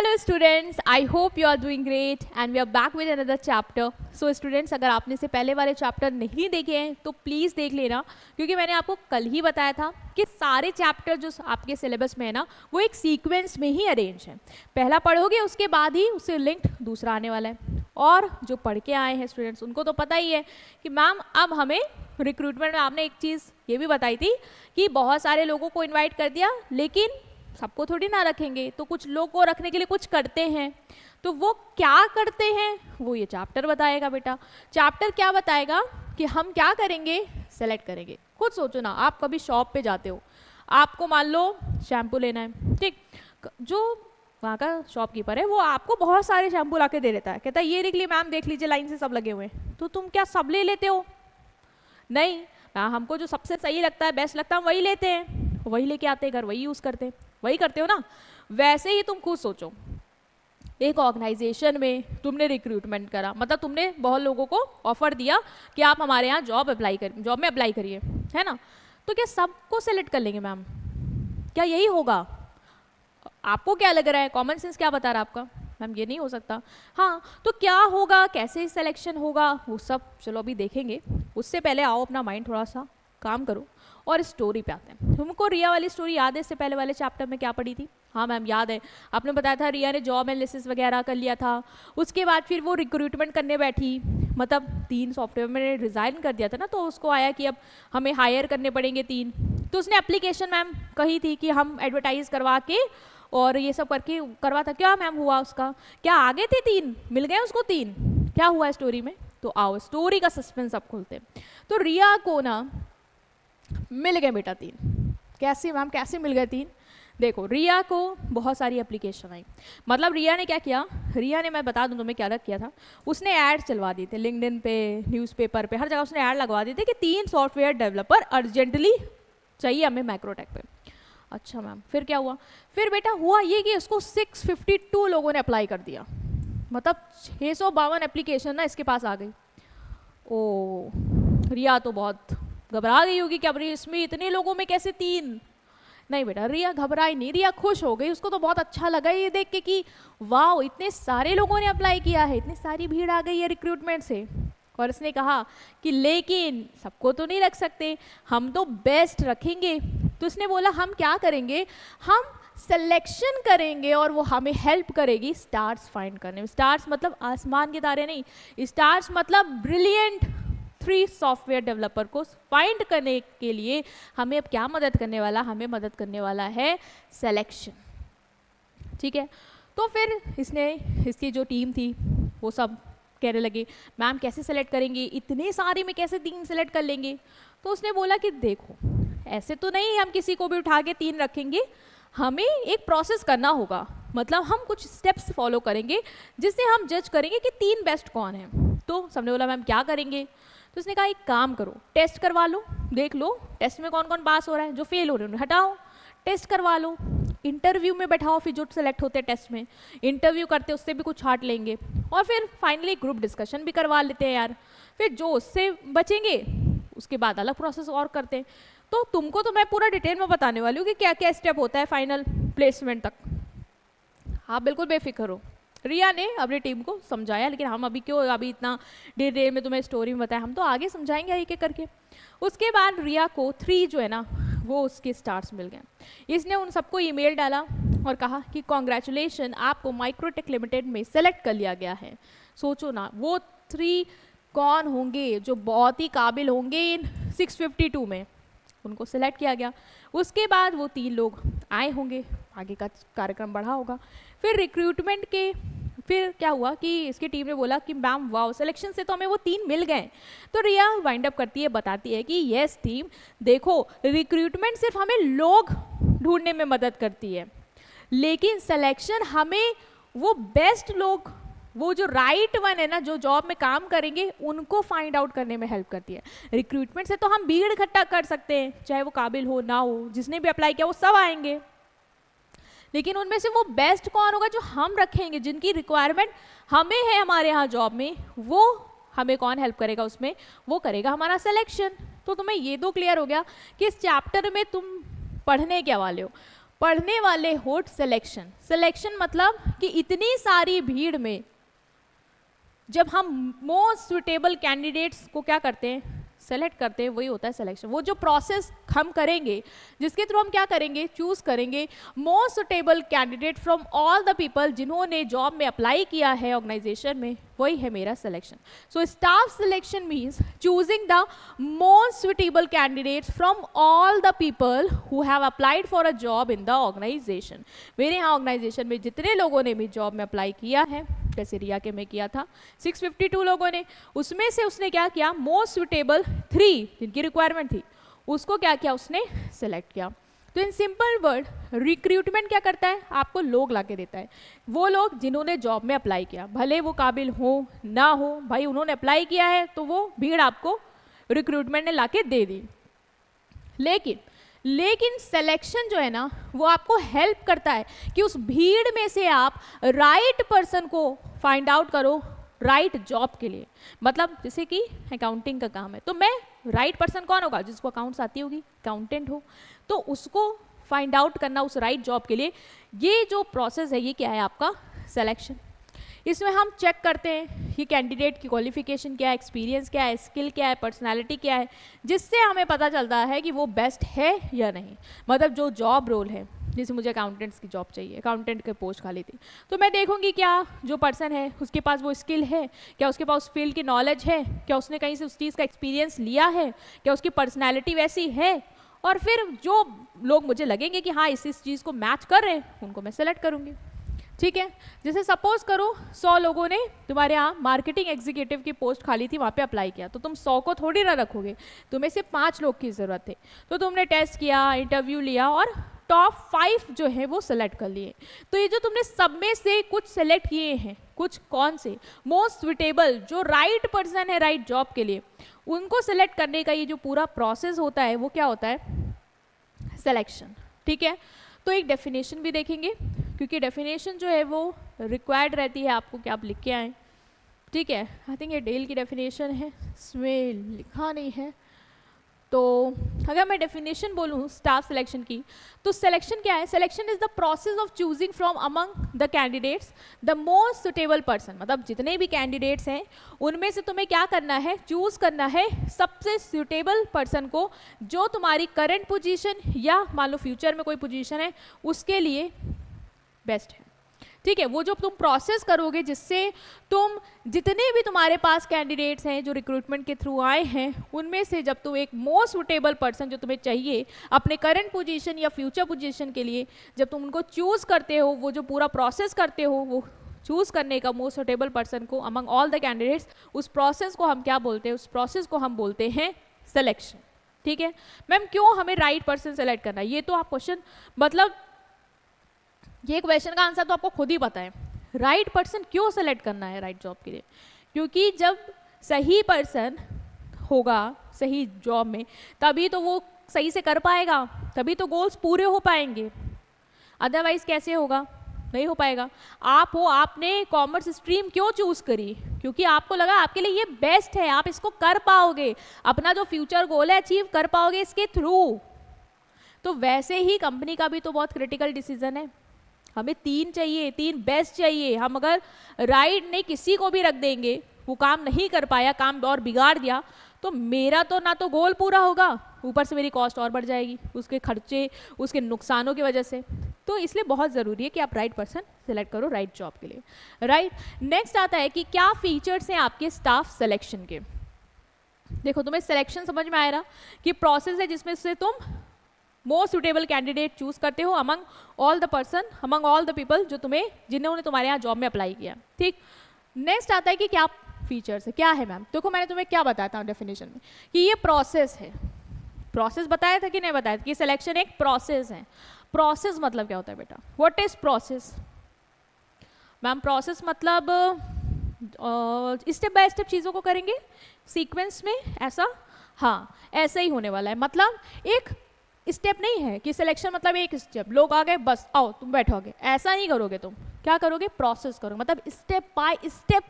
Hello students, I hope you are doing great and we are back with another chapter. So students, अगर आपने से पहले वाले chapter नहीं देखे हैं तो प्लीज़ देख लेना, क्योंकि मैंने आपको कल ही बताया था कि सारे चैप्टर जो आपके सिलेबस में है ना वो एक सीक्वेंस में ही अरेंज है. पहला पढ़ोगे उसके बाद ही उससे लिंक्ड दूसरा आने वाला है. और जो पढ़ के आए हैं स्टूडेंट्स उनको तो पता ही है कि मैम अब हमें रिक्रूटमेंट में आपने एक चीज़ ये भी बताई थी कि बहुत सारे लोगों को इन्वाइट कर दिया, लेकिन सबको थोड़ी ना रखेंगे, तो कुछ लोग को रखने के लिए कुछ करते हैं. तो वो क्या करते हैं वो ये चैप्टर बताएगा बेटा. चैप्टर क्या बताएगा कि हम क्या करेंगे, सेलेक्ट करेंगे. खुद सोचो ना, आप कभी शॉप पे जाते हो, आपको मान लो शैम्पू लेना है, ठीक, जो वहाँ का शॉपकीपर है वो आपको बहुत सारे शैम्पू ला के दे देता है, कहता है ये देख लीजिए मैम, देख लीजिए लाइन से सब लगे हुए हैं. तो तुम क्या सब ले लेते हो? नहीं, हमको जो सबसे सही लगता है, बेस्ट लगता है, हम वही लेते हैं, वही लेके आते हैं घर, वही यूज़ करते हैं, वही करते हो ना. वैसे ही तुम खुद सोचो, एक ऑर्गेनाइजेशन में तुमने रिक्रूटमेंट करा, मतलब तुमने बहुत लोगों को ऑफर दिया कि आप हमारे यहाँ जॉब में अप्लाई करिए, है ना. तो क्या सबको सेलेक्ट कर लेंगे मैम? क्या यही होगा? आपको क्या लग रहा है, कॉमन सेंस क्या बता रहा है आपका? मैम ये नहीं हो सकता. हाँ, तो क्या होगा, कैसे सिलेक्शन होगा, वो सब चलो अभी देखेंगे. उससे पहले आओ अपना माइंड थोड़ा सा काम करो और स्टोरी पे आते हैं. तुमको रिया वाली स्टोरी याद है? इससे पहले वाले चैप्टर में क्या पढ़ी थी? हाँ मैम याद है, आपने बताया था रिया ने जॉब एनालिसिस वगैरह कर लिया था. उसके बाद फिर वो रिक्रूटमेंट करने बैठी, मतलब 3 सॉफ्टवेयर में रिज़ाइन कर दिया था ना, तो उसको आया कि अब हमें हायर करने पड़ेंगे 3. तो उसने एप्लीकेशन मैम कही थी कि हम एडवर्टाइज़ करवा के और ये सब करके करवा था. क्या मैम हुआ उसका? क्या आगे थे 3? मिल गए उसको 3? क्या हुआ स्टोरी में? तो आओ स्टोरी का सस्पेंस अब खोलते हैं. तो रिया को ना मिल गए बेटा 3. कैसे मैम, कैसे मिल गए 3? देखो, रिया को बहुत सारी एप्लीकेशन आई. मतलब रिया ने क्या किया, रिया ने, मैं बता दूं तुम्हें क्या किया था, उसने ऐड चलवा दिए थे लिंक्डइन पे, न्यूज़पेपर पे, हर जगह उसने ऐड लगवा दिए थे कि 3 सॉफ्टवेयर डेवलपर अर्जेंटली चाहिए हमें मैक्रोटेक पे. अच्छा मैम, फिर क्या हुआ? फिर बेटा हुआ ये कि उसको 652 लोगों ने अप्लाई कर दिया. मतलब 652 एप्लीकेशन ना इसके पास आ गई. ओ, रिया तो बहुत घबरा गई होगी कि अब इसमें इतने लोगों में कैसे 3? नहीं बेटा, रिया घबराई नहीं, रिया खुश हो गई. उसको तो बहुत अच्छा लगा ये देख के कि वाह, इतने सारे लोगों ने अप्लाई किया है, इतनी सारी भीड़ आ गई है रिक्रूटमेंट से. और उसने कहा कि लेकिन सबको तो नहीं रख सकते, हम तो बेस्ट रखेंगे. तो उसने बोला हम क्या करेंगे, हम सिलेक्शन करेंगे और वो हमें हेल्प करेगी स्टार्स फाइंड करने में. स्टार्स मतलब आसमान के तारे नहीं, स्टार्स मतलब ब्रिलियंट 3 सॉफ्टवेयर डेवलपर को फाइंड करने के लिए हमें अब क्या मदद करने वाला, हमें मदद करने वाला है सिलेक्शन. ठीक है. तो फिर इसकी जो टीम थी वो सब कहने लगे मैम कैसे सेलेक्ट करेंगे, इतने सारे में कैसे 3 सेलेक्ट कर लेंगे. तो उसने बोला कि देखो, ऐसे तो नहीं हम किसी को भी उठा के 3 रखेंगे, हमें एक प्रोसेस करना होगा. मतलब हम कुछ स्टेप्स फॉलो करेंगे जिससे हम जज करेंगे कि 3 बेस्ट कौन है. तो सबने बोला मैम क्या करेंगे? तो उसने कहा एक काम करो, टेस्ट करवा लो, देख लो टेस्ट में कौन कौन पास हो रहा है, जो फेल हो रहे हैं उन्हें हटाओ, टेस्ट करवा लो, इंटरव्यू में बैठाओ, फिर जो सेलेक्ट होते हैं टेस्ट में इंटरव्यू करते उससे भी कुछ छाट लेंगे, और फिर फाइनली ग्रुप डिस्कशन भी करवा लेते हैं यार. फिर जो उससे बचेंगे उसके बाद अलग प्रोसेस और करते हैं. तो तुमको तो मैं पूरा डिटेल में बताने वाली हूँ कि क्या क्या स्टेप होता है फाइनल प्लेसमेंट तक. आप बिल्कुल बेफिक्र हो. रिया ने अपनी टीम को समझाया, लेकिन हम अभी इतना डिटेल में तुम्हें स्टोरी में बताया, हम तो आगे समझाएंगे एक एक करके. उसके बाद रिया को 3 जो है ना वो उसके स्टार्स मिल गए. इसने उन सबको ईमेल डाला और कहा कि कॉन्ग्रेचुलेशन, आपको माइक्रोटेक लिमिटेड में सेलेक्ट कर लिया गया है. सोचो ना, वो 3 कौन होंगे जो बहुत ही काबिल होंगे इन 652 में, उनको सेलेक्ट किया गया. उसके बाद वो 3 लोग आए होंगे, आगे का कार्यक्रम बढ़ा होगा. फिर रिक्रूटमेंट के फिर क्या हुआ कि इसकी टीम ने बोला कि मैम वाओ, सिलेक्शन से तो हमें वो 3 मिल गए. तो रिया वाइंड अप करती है, बताती है कि यस टीम, देखो रिक्रूटमेंट सिर्फ हमें लोग ढूंढने में मदद करती है, लेकिन सिलेक्शन हमें वो बेस्ट लोग, वो जो राइट वन है ना, जो जॉब में काम करेंगे उनको फाइंड आउट करने में हेल्प करती है. रिक्रूटमेंट से तो हम भीड़ इकट्ठा कर सकते हैं, चाहे वो काबिल हो ना हो, जिसने भी अप्लाई किया वो सब आएंगे, लेकिन उनमें से वो बेस्ट कौन होगा जो हम रखेंगे, जिनकी रिक्वायरमेंट हमें है हमारे यहाँ जॉब में, वो हमें कौन हेल्प करेगा उसमें, वो करेगा हमारा सिलेक्शन. तो तुम्हें ये तो क्लियर हो गया कि इस चैप्टर में तुम पढ़ने क्या वाले हो. पढ़ने वाले हो सिलेक्शन। सिलेक्शन मतलब कि इतनी सारी भीड़ में जब हम मोस्ट सुटेबल कैंडिडेट्स को क्या करते हैं, सेलेक्ट करते हैं, वही होता है सिलेक्शन। वो जो प्रोसेस हम करेंगे जिसके थ्रू हम क्या करेंगे, चूज करेंगे most suitable candidate from all the people जिन्होंने जॉब में अप्लाई किया है ऑर्गेनाइजेशन में, वही है मेरा selection. So staff selection means choosing the most suitable candidates from all the people who have applied for a job in the organisation. मेरे यहाँ ऑर्गेनाइजेशन में जितने लोगों ने भी जॉब में अप्लाई किया है, जैसे रिया के में किया था 652 लोगों ने, उसमें से उसने क्या किया, मोस्ट सुटेबल 3 जिनकी रिक्वायरमेंट थी उसको क्या किया, उसने सेलेक्ट किया। तो इन सिंपल वर्ड रिक्रूटमेंट क्या करता है, आपको लोग लाके देता है, वो लोग जिन्होंने जॉब में अप्लाई किया, भले वो काबिल हो ना हो, भाई उन्होंने अप्लाई किया है तो वो भीड़ आपको रिक्रूटमेंट ने लाके दे दी। लेकिन सिलेक्शन जो है ना वो आपको हेल्प करता है कि उस भीड़ में से आप राइट पर्सन को फाइंड आउट करो राइट जॉब के लिए। मतलब जैसे कि अकाउंटिंग का काम है तो मैं राइट पर्सन कौन होगा, जिसको अकाउंट्स आती होगी, अकाउंटेंट हो, तो उसको फाइंड आउट करना उस राइट जॉब के लिए, ये जो प्रोसेस है ये क्या है, आपका सिलेक्शन। इसमें हम चेक करते हैं कि कैंडिडेट की क्वालिफिकेशन क्या है, एक्सपीरियंस क्या है, स्किल क्या है, पर्सनालिटी क्या है, जिससे हमें पता चलता है कि वो बेस्ट है या नहीं। मतलब जो जॉब रोल है, जैसे मुझे अकाउंटेंट्स की जॉब चाहिए, अकाउंटेंट की पोस्ट खाली थी, तो मैं देखूंगी क्या जो पर्सन है उसके पास वो स्किल है, क्या उसके पास उस फील्ड की नॉलेज है, क्या उसने कहीं से उस चीज़ का एक्सपीरियंस लिया है, क्या उसकी पर्सनैलिटी वैसी है, और फिर जो लोग मुझे लगेंगे कि हाँ इस चीज़ को मैच कर रहे हैं उनको मैं सेलेक्ट करूँगी। ठीक है, जैसे सपोज करो 100 लोगों ने तुम्हारे यहाँ मार्केटिंग एग्जीक्यूटिव की पोस्ट खाली थी, वहाँ पे अप्लाई किया, तो तुम 100 को थोड़ी ना रखोगे, तुम्हें सिर्फ 5 लोग की ज़रूरत है, तो तुमने टेस्ट किया, इंटरव्यू लिया और टॉप 5 जो है वो सेलेक्ट कर लिए। तो ये जो तुमने सब में से कुछ सेलेक्ट किए हैं, कुछ कौन से मोस्ट सुटेबल जो राइट पर्सन है राइट जॉब के लिए, उनको सेलेक्ट करने का ये जो पूरा प्रोसेस होता है वो क्या होता है, सिलेक्शन। ठीक है, तो एक डेफिनेशन भी देखेंगे क्योंकि डेफिनेशन जो है वो रिक्वायर्ड रहती है आपको कि आप लिख के आएँ। ठीक है, आई थिंक ये डेल की डेफिनेशन है, इसमें लिखा नहीं है, तो अगर मैं डेफिनेशन बोलूँ स्टाफ सिलेक्शन की, तो सिलेक्शन क्या है, selection is the process of choosing from among the candidates the most suitable person. मतलब जितने भी कैंडिडेट्स हैं उनमें से तुम्हें क्या करना है, चूज करना है सबसे सुटेबल पर्सन को जो तुम्हारी करंट पोजीशन या मान लो फ्यूचर में कोई पोजीशन है उसके लिए बेस्ट है। ठीक है, वो जो तुम प्रोसेस करोगे जिससे तुम जितने भी तुम्हारे पास कैंडिडेट्स हैं जो रिक्रूटमेंट के थ्रू आए हैं उनमें से जब तुम एक मोस्ट सुटेबल पर्सन जो तुम्हें चाहिए अपने करंट पोजीशन या फ्यूचर पोजीशन के लिए, जब तुम उनको चूज़ करते हो, वो जो पूरा प्रोसेस करते हो, वो चूज़ करने का मोस्ट सुटेबल पर्सन को अमंग ऑल द कैंडिडेट्स, उस प्रोसेस को हम क्या बोलते हैं, उस प्रोसेस को हम बोलते हैं सिलेक्शन। ठीक है मैम, क्यों हमें राइट पर्सन सेलेक्ट करना है, ये तो आप क्वेश्चन, मतलब ये क्वेश्चन का आंसर तो आपको खुद ही पता है, राइट पर्सन क्यों सेलेक्ट करना है राइट जॉब के लिए, क्योंकि जब सही पर्सन होगा सही जॉब में तभी तो वो सही से कर पाएगा, तभी तो गोल्स पूरे हो पाएंगे, अदरवाइज कैसे होगा, नहीं हो पाएगा। आप हो, आपने कॉमर्स स्ट्रीम क्यों चूज करी, क्योंकि आपको लगा आपके लिए ये बेस्ट है, आप इसको कर पाओगे, अपना जो फ्यूचर गोल है अचीव कर पाओगे इसके थ्रू। तो वैसे ही कंपनी का भी तो बहुत क्रिटिकल डिसीजन है, हमें 3 चाहिए, 3 बेस्ट चाहिए। हम अगर राइट नहीं किसी को भी रख देंगे, वो काम नहीं कर पाया, काम और बिगाड़ दिया, तो मेरा तो ना तो गोल पूरा होगा, ऊपर से मेरी कॉस्ट और बढ़ जाएगी, उसके खर्चे, उसके नुकसानों की वजह से। तो इसलिए बहुत ज़रूरी है कि आप राइट पर्सन सेलेक्ट करो राइट जॉब के लिए। राइट, नेक्स्ट आता है कि क्या फीचर्स हैं आपके स्टाफ सिलेक्शन के। देखो तुम्हें सिलेक्शन समझ में आया ना कि प्रोसेस है जिसमें से तुम मोस्ट सुटेबल कैंडिडेट चूज करते हो among all the person, among all the people जो जिन्होंने तुम्हारे यहाँ जॉब में अप्लाई किया। ठीक, नेक्स्ट आता है कि क्या फीचर्स है, क्या है मैम। देखो मैंने तुम्हें क्या बताया था डेफिनेशन में कि ये प्रोसेस है, प्रोसेस बताया था कि नहीं बताया था कि सिलेक्शन एक प्रोसेस है। प्रोसेस मतलब क्या होता है बेटा, what is process ma'am. Process मतलब स्टेप बाय स्टेप चीज़ों को करेंगे सीक्वेंस में, ऐसा, हाँ ऐसा ही होने वाला है। मतलब एक स्टेप नहीं है कि सिलेक्शन मतलब एक स्टेप, लोग आ गए बस आओ तुम बैठोगे, ऐसा नहीं करोगे। तुम क्या करोगे, प्रोसेस करोगे, मतलब स्टेप बाय स्टेप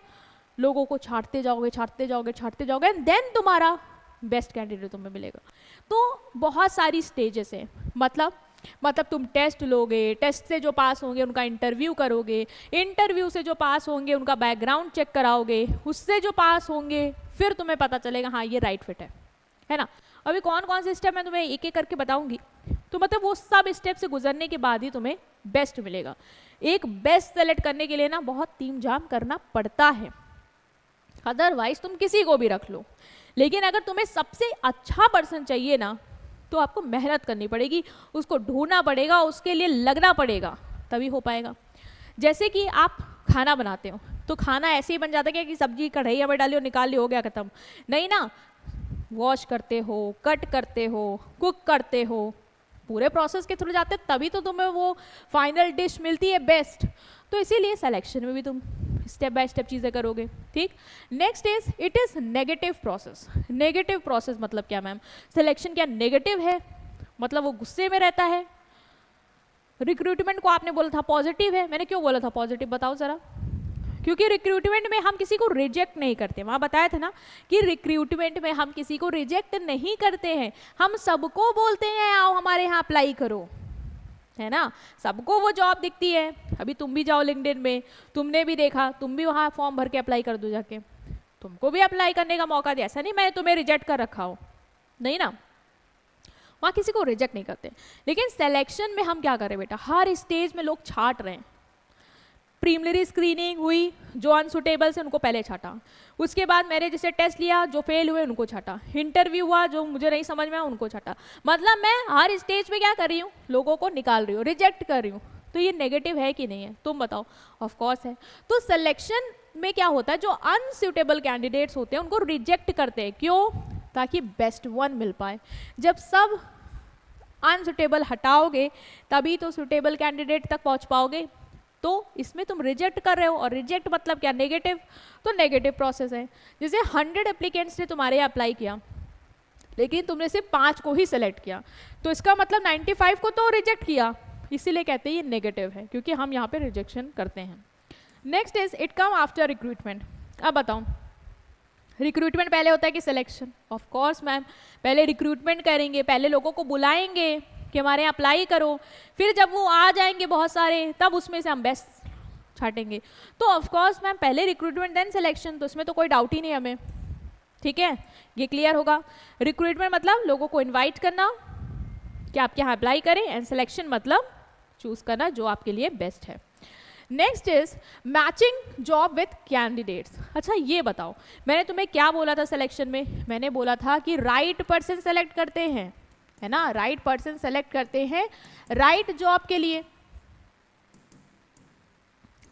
लोगों को छांटते जाओगे, छांटते जाओगे, छांटते जाओगे, एंड देन तुम्हारा बेस्ट कैंडिडेट तुम्हें मिलेगा। तो बहुत सारी स्टेजेस हैं, मतलब मतलब तुम टेस्ट लोगे, टेस्ट से जो पास होंगे उनका इंटरव्यू करोगे, इंटरव्यू से जो पास होंगे उनका बैकग्राउंड चेक कराओगे, उससे जो पास होंगे फिर तुम्हें पता चलेगा हाँ ये राइट फिट है ना। अभी कौन कौन से स्टेप मैं तुम्हें एक एक करके बताऊंगी, तो मतलब वो सब स्टेप से गुजरने के बाद ही तुम्हें बेस्ट मिलेगा। एक बेस्ट सेलेक्ट करने के लिए ना बहुत तीम जाम करना पड़ता है, अदरवाइज तुम किसी को भी रख लो, लेकिन अगर तुम्हें सबसे अच्छा पर्सन चाहिए ना तो आपको मेहनत करनी पड़ेगी, उसको ढूंढना पड़ेगा, उसके लिए लगना पड़ेगा, तभी हो पाएगा। जैसे कि आप खाना बनाते हो तो खाना ऐसे ही बन जाता है कि सब्जी कढ़ाई में डाली और निकाल ली, हो गया खत्म, नहीं ना। वॉश करते हो, कट करते हो, कुक करते हो, पूरे प्रोसेस के थ्रू जाते तभी तो तुम्हें वो फाइनल डिश मिलती है बेस्ट। तो इसीलिए सिलेक्शन में भी तुम स्टेप बाय स्टेप चीज़ें करोगे, ठीक। Next is it is negative process. Negative process मतलब क्या मैम? सिलेक्शन क्या नेगेटिव है? मतलब वो गुस्से में रहता है। रिक्रूटमेंट को आपने बोला था पॉजिटिव है, मैंने क्यों बोला था पॉजिटिव बताओ जरा? क्योंकि रिक्रूटमेंट में हम किसी को रिजेक्ट नहीं करते, वहाँ बताया था ना कि रिक्रूटमेंट में हम किसी को रिजेक्ट नहीं करते हैं, हम सबको बोलते हैं आओ हमारे यहाँ अप्लाई करो, है ना। सबको वो जॉब दिखती है, अभी तुम भी जाओ लिंक्डइन में, तुमने भी देखा, तुम भी वहाँ फॉर्म भर के अप्लाई कर दो जाके, तुमको भी अप्लाई करने का मौका दिया, ऐसा नहीं मैंने तुम्हें रिजेक्ट कर रखा हो, नहीं ना, वहाँ किसी को रिजेक्ट नहीं करते। लेकिन सिलेक्शन में हम क्या करें बेटा, हर स्टेज में लोग छाट रहे हैं। प्रीलिमिनरी स्क्रीनिंग हुई, जो अनसुटेबल से उनको पहले छाटा, उसके बाद मैंने जिसे टेस्ट लिया जो फेल हुए उनको छाटा, इंटरव्यू हुआ जो मुझे नहीं समझ में आया उनको छाटा, मतलब मैं हर स्टेज पे क्या कर रही हूँ, लोगों को निकाल रही हूँ, रिजेक्ट कर रही हूँ। तो ये नेगेटिव है कि नहीं है, तुम बताओ? ऑफ कोर्स है। तो सिलेक्शन में क्या होता है, जो अनसुटेबल कैंडिडेट्स होते हैं उनको रिजेक्ट करते हैं, क्यों? ताकि बेस्ट वन मिल पाए। जब सब अनसुटेबल हटाओगे तभी तो सुटेबल कैंडिडेट तक पहुंच पाओगे। तो इसमें तुम रिजेक्ट कर रहे हो, और रिजेक्ट मतलब क्या, नेगेटिव। तो नेगेटिव प्रोसेस है। जैसे 100 एप्लीकेंट्स ने तुम्हारे यहाँ अप्लाई किया लेकिन तुमने सिर्फ 5 को ही सेलेक्ट किया, तो इसका मतलब 95 को तो रिजेक्ट किया, इसीलिए कहते हैं ये नेगेटिव है, क्योंकि हम यहाँ पे रिजेक्शन करते हैं। Next is it come after recruitment. अब बताओ, रिक्रूटमेंट पहले होता है कि सिलेक्शन? ऑफ कोर्स मैम, पहले रिक्रूटमेंट करेंगे, पहले लोगों को बुलाएंगे कि हमारे यहाँ अप्लाई करो, फिर जब वो आ जाएंगे बहुत सारे तब उसमें से हम बेस्ट छाटेंगे। तो ऑफ कोर्स मैम पहले रिक्रूटमेंट देन सिलेक्शन, तो इसमें तो कोई डाउट ही नहीं हमें, ठीक है, ये क्लियर होगा। रिक्रूटमेंट मतलब लोगों को इनवाइट करना कि आपके यहाँ अप्लाई करें, एंड सिलेक्शन मतलब चूज करना जो आपके लिए बेस्ट है। Next is matching job with candidates. अच्छा ये बताओ, मैंने तुम्हें क्या बोला था सिलेक्शन में? मैंने बोला था कि राइट पर्सन सेलेक्ट करते हैं, है ना, राइट पर्सन सेलेक्ट करते हैं राइट जॉब के लिए,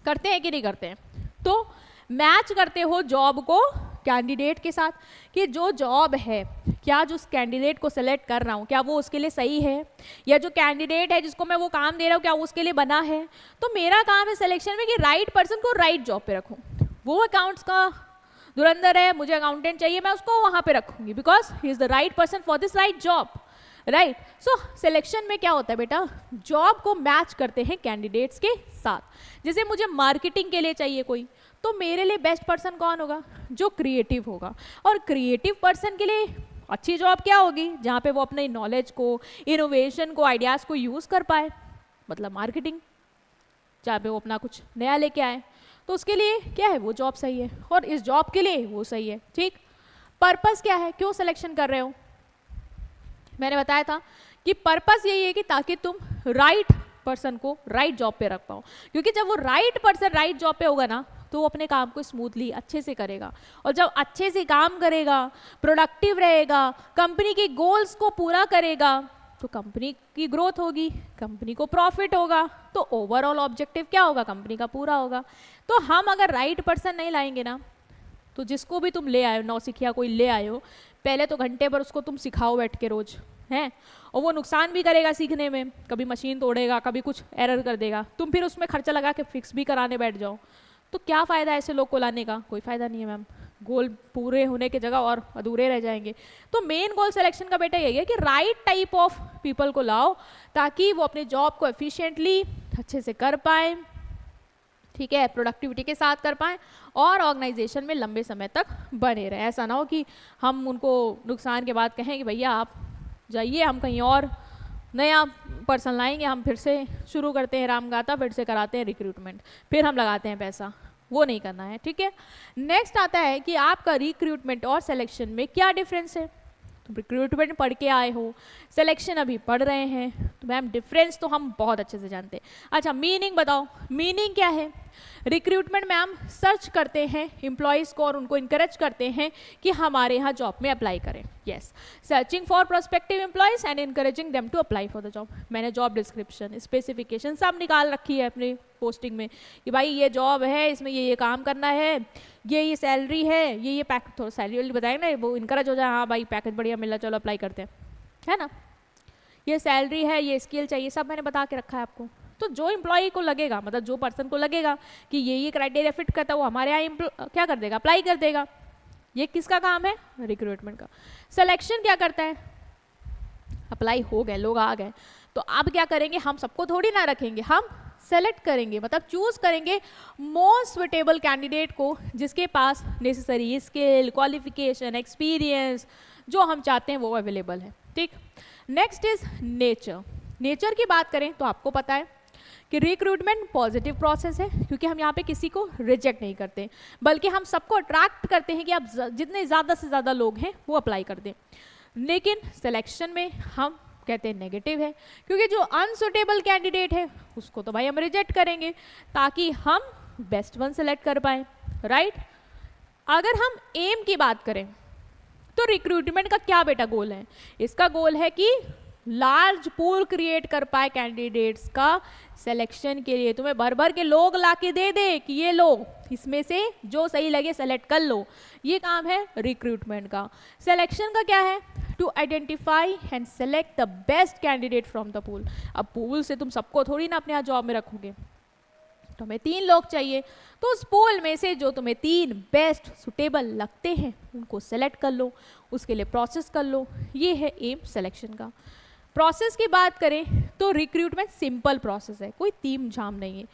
करते हैं कि नहीं करते हैं? तो मैच करते हो जॉब को कैंडिडेट के साथ, कि जो जॉब है क्या जो उस कैंडिडेट को सेलेक्ट कर रहा हूँ क्या वो उसके लिए सही है, या जो कैंडिडेट है जिसको मैं वो काम दे रहा हूँ क्या वो उसके लिए बना है। तो मेरा काम है सिलेक्शन में कि राइट पर्सन को राइट जॉब पे रखूँ। वो अकाउंट्स का धुरंधर है, मुझे अकाउंटेंट चाहिए, मैं उसको वहाँ पे रखूँगी because he is the right person for this right job, right. So selection में क्या होता है बेटा, जॉब को मैच करते हैं कैंडिडेट्स के साथ। जैसे मुझे मार्केटिंग के लिए चाहिए कोई, तो मेरे लिए बेस्ट पर्सन कौन होगा, जो क्रिएटिव होगा। और क्रिएटिव पर्सन के लिए अच्छी जॉब क्या होगी, जहाँ पे वो अपने नॉलेज को, इनोवेशन को, आइडियाज़ को यूज़ कर पाए, मतलब मार्केटिंग, जहाँ पे वो अपना कुछ नया लेके आए, तो उसके लिए क्या है, वो जॉब सही है, और इस जॉब के लिए वो सही है, ठीक। पर्पस क्या है, क्यों सिलेक्शन कर रहे हो? मैंने बताया था कि पर्पस यही है कि ताकि तुम राइट पर्सन को राइट जॉब पे रख पाओ, क्योंकि जब वो राइट पर्सन राइट जॉब पे होगा ना तो वो अपने काम को स्मूथली अच्छे से करेगा, और जब अच्छे से काम करेगा, प्रोडक्टिव रहेगा, कंपनी के गोल्स को पूरा करेगा, तो कंपनी की ग्रोथ होगी, कंपनी को प्रॉफिट होगा, तो ओवरऑल ऑब्जेक्टिव क्या होगा, कंपनी का पूरा होगा। तो हम अगर राइट पर्सन नहीं लाएंगे ना, तो जिसको भी तुम ले आए हो, नौसिखिया कोई ले आए हो, पहले तो घंटे पर उसको तुम सिखाओ बैठ के रोज, हैं, और वो नुकसान भी करेगा सीखने में, कभी मशीन तोड़ेगा, कभी कुछ एरर कर देगा, तुम फिर उसमें खर्चा लगा के फिक्स भी कराने बैठ जाओ, तो क्या फ़ायदा ऐसे लोग को लाने का? कोई फ़ायदा नहीं है मैम, गोल पूरे होने की जगह और अधूरे रह जाएंगे। तो मेन गोल सिलेक्शन का बेटा यही है कि राइट टाइप ऑफ पीपल को लाओ ताकि वो अपने जॉब को एफिशिएंटली अच्छे से कर पाए, ठीक है, प्रोडक्टिविटी के साथ कर पाएँ, और ऑर्गेनाइजेशन में लंबे समय तक बने रहे। ऐसा ना हो कि हम उनको नुकसान के बाद कहें कि भैया आप जाइए, हम कहीं और नया पर्सन लाएंगे, हम फिर से शुरू करते हैं रामगाथा, फिर से कराते हैं रिक्रूटमेंट, फिर हम लगाते हैं पैसा, वो नहीं करना है, ठीक है। नेक्स्ट आता है कि आपका रिक्रूटमेंट और सिलेक्शन में क्या डिफरेंस है। तो रिक्रूटमेंट पढ़ के आए हो, सिलेक्शन अभी पढ़ रहे हैं, तो मैम डिफरेंस तो हम बहुत अच्छे से जानते हैं। अच्छा मीनिंग बताओ, मीनिंग क्या है। रिक्रूटमेंट में हम सर्च करते हैं एम्प्लॉयज़ को और उनको इनकरेज करते हैं कि हमारे यहाँ जॉब में अप्लाई करें। Yes, searching for prospective employees and encouraging them to apply for the job. मैंने जॉब डिस्क्रिप्शन, स्पेसिफिकेशन सब निकाल रखी है अपनी पोस्टिंग में कि भाई ये जॉब है, इसमें ये काम करना है, ये सैलरी है, ये पैकेज, थोड़ा सैलरी वाली बताएंगे ना, वो इनकरेज हो जाए, हाँ भाई पैकेज बढ़िया मिला, चलो अप्लाई करते हैं, है ना। ये सैलरी है, ये स्किल चाहिए, सब मैंने बता के रखा है आपको। तो जो एम्प्लॉई को लगेगा, मतलब जो पर्सन को लगेगा कि ये क्राइटेरिया फिट करता है, वो हमारे यहाँ क्या कर देगा, अप्लाई कर देगा। ये किसका काम है, रिक्रूटमेंट का। सिलेक्शन क्या करता है, अप्लाई हो गए, लोग आ गए, तो अब क्या करेंगे, हम सबको थोड़ी ना रखेंगे, हम सेलेक्ट करेंगे, मतलब चूज करेंगे मोस्ट सुटेबल कैंडिडेट को, जिसके पास नेसेसरी स्किल, क्वालिफिकेशन, एक्सपीरियंस जो हम चाहते हैं वो अवेलेबल है, ठीक। Next is nature. नेचर की बात करें तो आपको पता है कि रिक्रूटमेंट पॉजिटिव प्रोसेस है, क्योंकि हम यहाँ पे किसी को रिजेक्ट नहीं करते, बल्कि हम सबको अट्रैक्ट करते हैं कि आप जितने ज़्यादा से ज़्यादा लोग हैं वो अप्लाई कर दें। लेकिन सिलेक्शन में हम कहते हैं नेगेटिव है, क्योंकि जो अनसुटेबल कैंडिडेट है उसको तो भाई हम रिजेक्ट करेंगे ताकि हम बेस्ट वन सेलेक्ट कर पाए, राइट। अगर हम एम की बात करें तो रिक्रूटमेंट का क्या बेटा गोल है, इसका गोल है कि लार्ज पूल क्रिएट कर पाए कैंडिडेट्स का सिलेक्शन के लिए, तुम्हें भर भर के लोग ला के दे दे कि ये लो, इसमें से जो सही लगे सेलेक्ट कर लो, ये काम है रिक्रूटमेंट का। सिलेक्शन का क्या है, to identify and select the best candidate from the pool. अब पूल से तुम सबको थोड़ी ना अपने यहाँ जॉब में रखोगे, तुम्हें 3 लोग चाहिए, तो उस पूल में से जो तुम्हें 3 बेस्ट सुटेबल लगते हैं उनको सेलेक्ट कर लो, उसके लिए प्रोसेस कर लो, ये है एम सिलेक्शन का। प्रोसेस की बात करें तो रिक्रूटमेंट सिंपल प्रोसेस है, कोई तीम झाम नहीं है।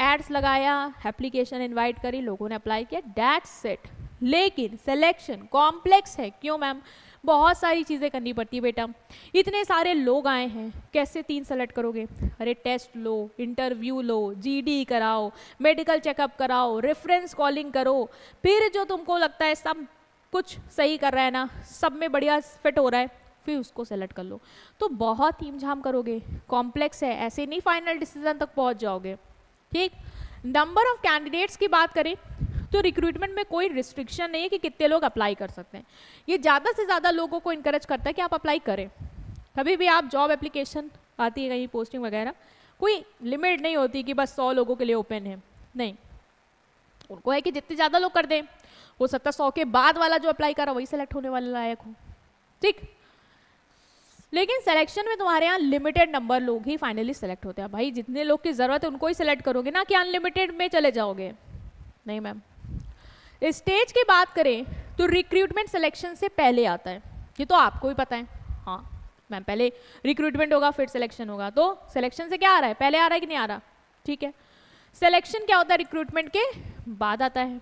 एड्स लगाया, एप्लीकेशन इनवाइट करी, लोगों ने अप्लाई किया, दैट्स इट। लेकिन सिलेक्शन कॉम्प्लेक्स है, क्यों मैम, बहुत सारी चीज़ें करनी पड़ती है बेटा। इतने सारे लोग आए हैं, कैसे 3 सेलेक्ट करोगे, अरे टेस्ट लो, इंटरव्यू लो, जीडी कराओ, मेडिकल चेकअप कराओ, रेफरेंस कॉलिंग करो, फिर जो तुमको लगता है सब कुछ सही कर रहा है ना, सब में बढ़िया फिट हो रहा है, फिर उसको सेलेक्ट कर लो। तो बहुत तीम झाम करोगे, कॉम्प्लेक्स है, ऐसे नहीं फाइनल डिसीजन तक पहुंच जाओगे, ठीक। नंबर ऑफ कैंडिडेट्स की बात करें तो रिक्रूटमेंट में कोई रिस्ट्रिक्शन नहीं है कि कितने लोग अप्लाई कर सकते हैं, ये ज़्यादा से ज़्यादा लोगों को इनकरेज करता है कि आप अप्लाई करें। कभी भी आप जॉब एप्लीकेशन आती है कहीं पोस्टिंग वगैरह, कोई लिमिट नहीं होती कि बस 100 लोगों के लिए ओपन है, नहीं, उनको है कि जितने ज़्यादा लोग कर दें, हो सकता 100 के बाद वाला जो अप्लाई करा वही सेलेक्ट होने वाला लायक हो, ठीक। लेकिन सिलेक्शन में तुम्हारे यहाँ लिमिटेड नंबर लोग ही फाइनली सेलेक्ट होते हैं, भाई जितने लोग की ज़रूरत है उनको ही सिलेक्ट करोगे ना कि अनलिमिटेड में चले जाओगे, नहीं मैम। स्टेज की बात करें तो रिक्रूटमेंट सिलेक्शन से पहले आता है, ये तो आपको भी पता है, हाँ मैम, पहले रिक्रूटमेंट होगा फिर सिलेक्शन होगा, तो सिलेक्शन से क्या आ रहा है, पहले आ रहा है कि नहीं आ रहा, ठीक है। सिलेक्शन क्या होता है, रिक्रूटमेंट के बाद आता है।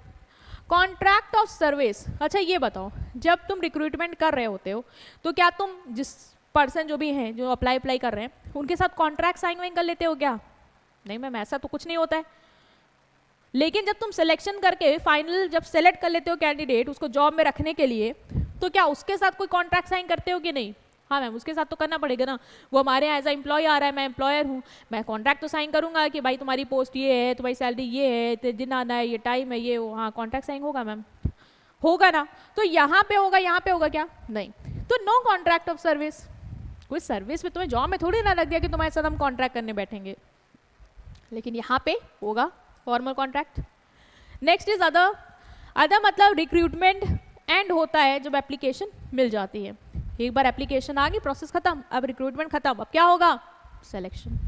कॉन्ट्रैक्ट ऑफ सर्विस, अच्छा ये बताओ, जब तुम रिक्रूटमेंट कर रहे होते हो तो क्या तुम जिस पर्सन जो भी हैं जो अप्लाई कर रहे हैं उनके साथ कॉन्ट्रैक्ट साइन वाइन कर लेते हो क्या, नहीं मैम, ऐसा तो कुछ नहीं होता है। लेकिन जब तुम सिलेक्शन करके फाइनल जब सेलेक्ट कर लेते हो कैंडिडेट उसको जॉब में रखने के लिए, तो क्या उसके साथ कोई कॉन्ट्रैक्ट साइन करते हो कि नहीं, हाँ मैम, उसके साथ तो करना पड़ेगा ना, वो हमारे यहाँ एज अ एम्प्लॉय आ रहा है, मैं एम्प्लॉयर हूँ, मैं कॉन्ट्रैक्ट तो साइन करूंगा कि भाई तुम्हारी पोस्ट ये है, तुम्हारी सैलरी ये है, दिन आना है, ये टाइम है, ये वो, हाँ कॉन्ट्रैक्ट साइन होगा मैम, होगा ना। तो यहाँ पे होगा, यहाँ पे होगा क्या, नहीं। तो नो कॉन्ट्रैक्ट ऑफ सर्विस, कोई सर्विस में तुम्हें जॉब में थोड़ी ना लग दिया कि तुम्हारे साथ हम कॉन्ट्रैक्ट करने बैठेंगे, लेकिन यहाँ पे होगा formal contract. Next is other, other मतलब रिक्रूटमेंट एंड होता है जब एप्लीकेशन मिल जाती है, एक बार एप्लीकेशन आ गई, प्रोसेस खत्म, अब रिक्रूटमेंट खत्म, अब क्या होगा, सिलेक्शन।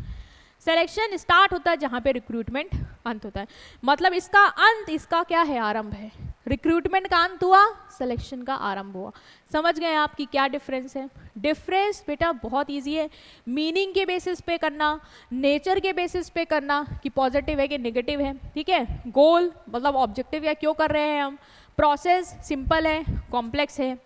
सिलेक्शन स्टार्ट होता है जहाँ पे रिक्रूटमेंट अंत होता है, मतलब इसका अंत इसका क्या है, आरंभ है। रिक्रूटमेंट का अंत हुआ, सिलेक्शन का आरंभ हुआ। समझ गए आपकी क्या डिफरेंस है। डिफरेंस बेटा बहुत इजी है, मीनिंग के बेसिस पे करना, नेचर के बेसिस पे करना कि पॉजिटिव है कि नेगेटिव है, ठीक है। गोल मतलब ऑब्जेक्टिव या क्यों कर रहे हैं हम, प्रोसेस सिंपल है कॉम्प्लेक्स है,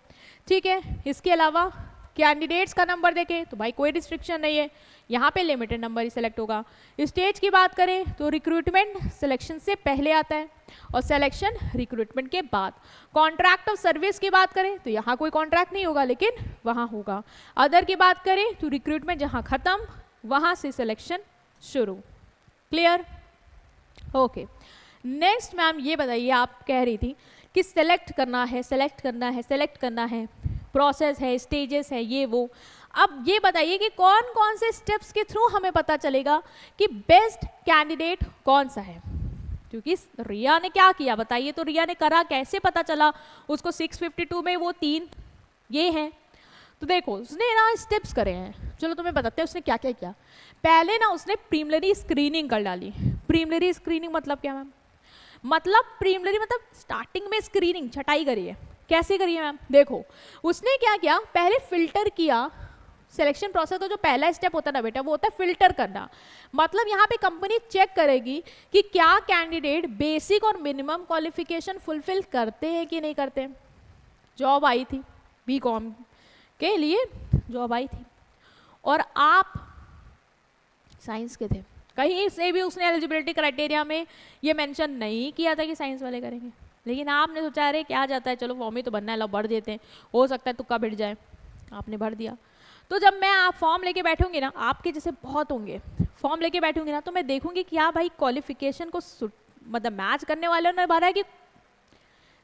ठीक है। इसके अलावा कैंडिडेट्स का नंबर देखें तो भाई कोई रिस्ट्रिक्शन नहीं है, यहाँ पे लिमिटेड नंबर ही सिलेक्ट होगा। स्टेज की बात करें तो रिक्रूटमेंट सिलेक्शन से पहले आता है और सिलेक्शन रिक्रूटमेंट के बाद। कॉन्ट्रैक्ट ऑफ सर्विस की बात करें तो यहाँ कोई कॉन्ट्रैक्ट नहीं होगा लेकिन वहाँ होगा। अदर की बात करें तो रिक्रूटमेंट जहाँ खत्म वहाँ से सिलेक्शन शुरू। क्लियर? ओके। नेक्स्ट मैम ये बताइए, आप कह रही थी कि सेलेक्ट करना है, सेलेक्ट करना है, सेलेक्ट करना है, प्रोसेस है, स्टेजेस है, ये वो। अब ये बताइए कि कौन कौन से स्टेप्स के थ्रू हमें पता चलेगा कि बेस्ट कैंडिडेट कौन सा है? क्योंकि रिया ने क्या किया बताइए, तो रिया ने करा कैसे, पता चला उसको 652 में वो 3 ये हैं। तो देखो उसने ना स्टेप्स करे हैं, चलो तुम्हें बताते हैं उसने क्या क्या किया। पहले ना उसने प्रीलिमिनरी स्क्रीनिंग कर डाली। प्रीलिमिनरी स्क्रीनिंग मतलब क्या मैम? मतलब प्रीलिमिनरी मतलब स्टार्टिंग में स्क्रीनिंग छटाई करी है। कैसे करी है मैम? देखो उसने क्या किया, पहले फिल्टर किया। सिलेक्शन प्रोसेस का जो पहला स्टेप होता है ना बेटा, वो होता है फिल्टर करना। मतलब यहाँ पे कंपनी चेक करेगी कि क्या कैंडिडेट बेसिक और मिनिमम क्वालिफिकेशन फुलफिल करते हैं कि नहीं करते। जॉब आई थी बीकॉम के लिए, जॉब आई थी और आप साइंस के थे, कहीं से भी उसने एलिजिबिलिटी क्राइटेरिया में ये मेंशन नहीं किया था कि साइंस वाले करेंगे, लेकिन आपने सोचा अरे क्या जाता है, चलो फॉर्म ही तो भरना है, लो भर देते हैं, हो सकता है तुक्का भिड़ जाए, आपने भर दिया। तो जब मैं आप फॉर्म लेके बैठूंगी ना, आपके जैसे बहुत होंगे, फॉर्म लेके बैठूंगी ना, तो मैं देखूंगी क्या भाई क्वालिफिकेशन को मतलब मैच करने वाले ने भरा है कि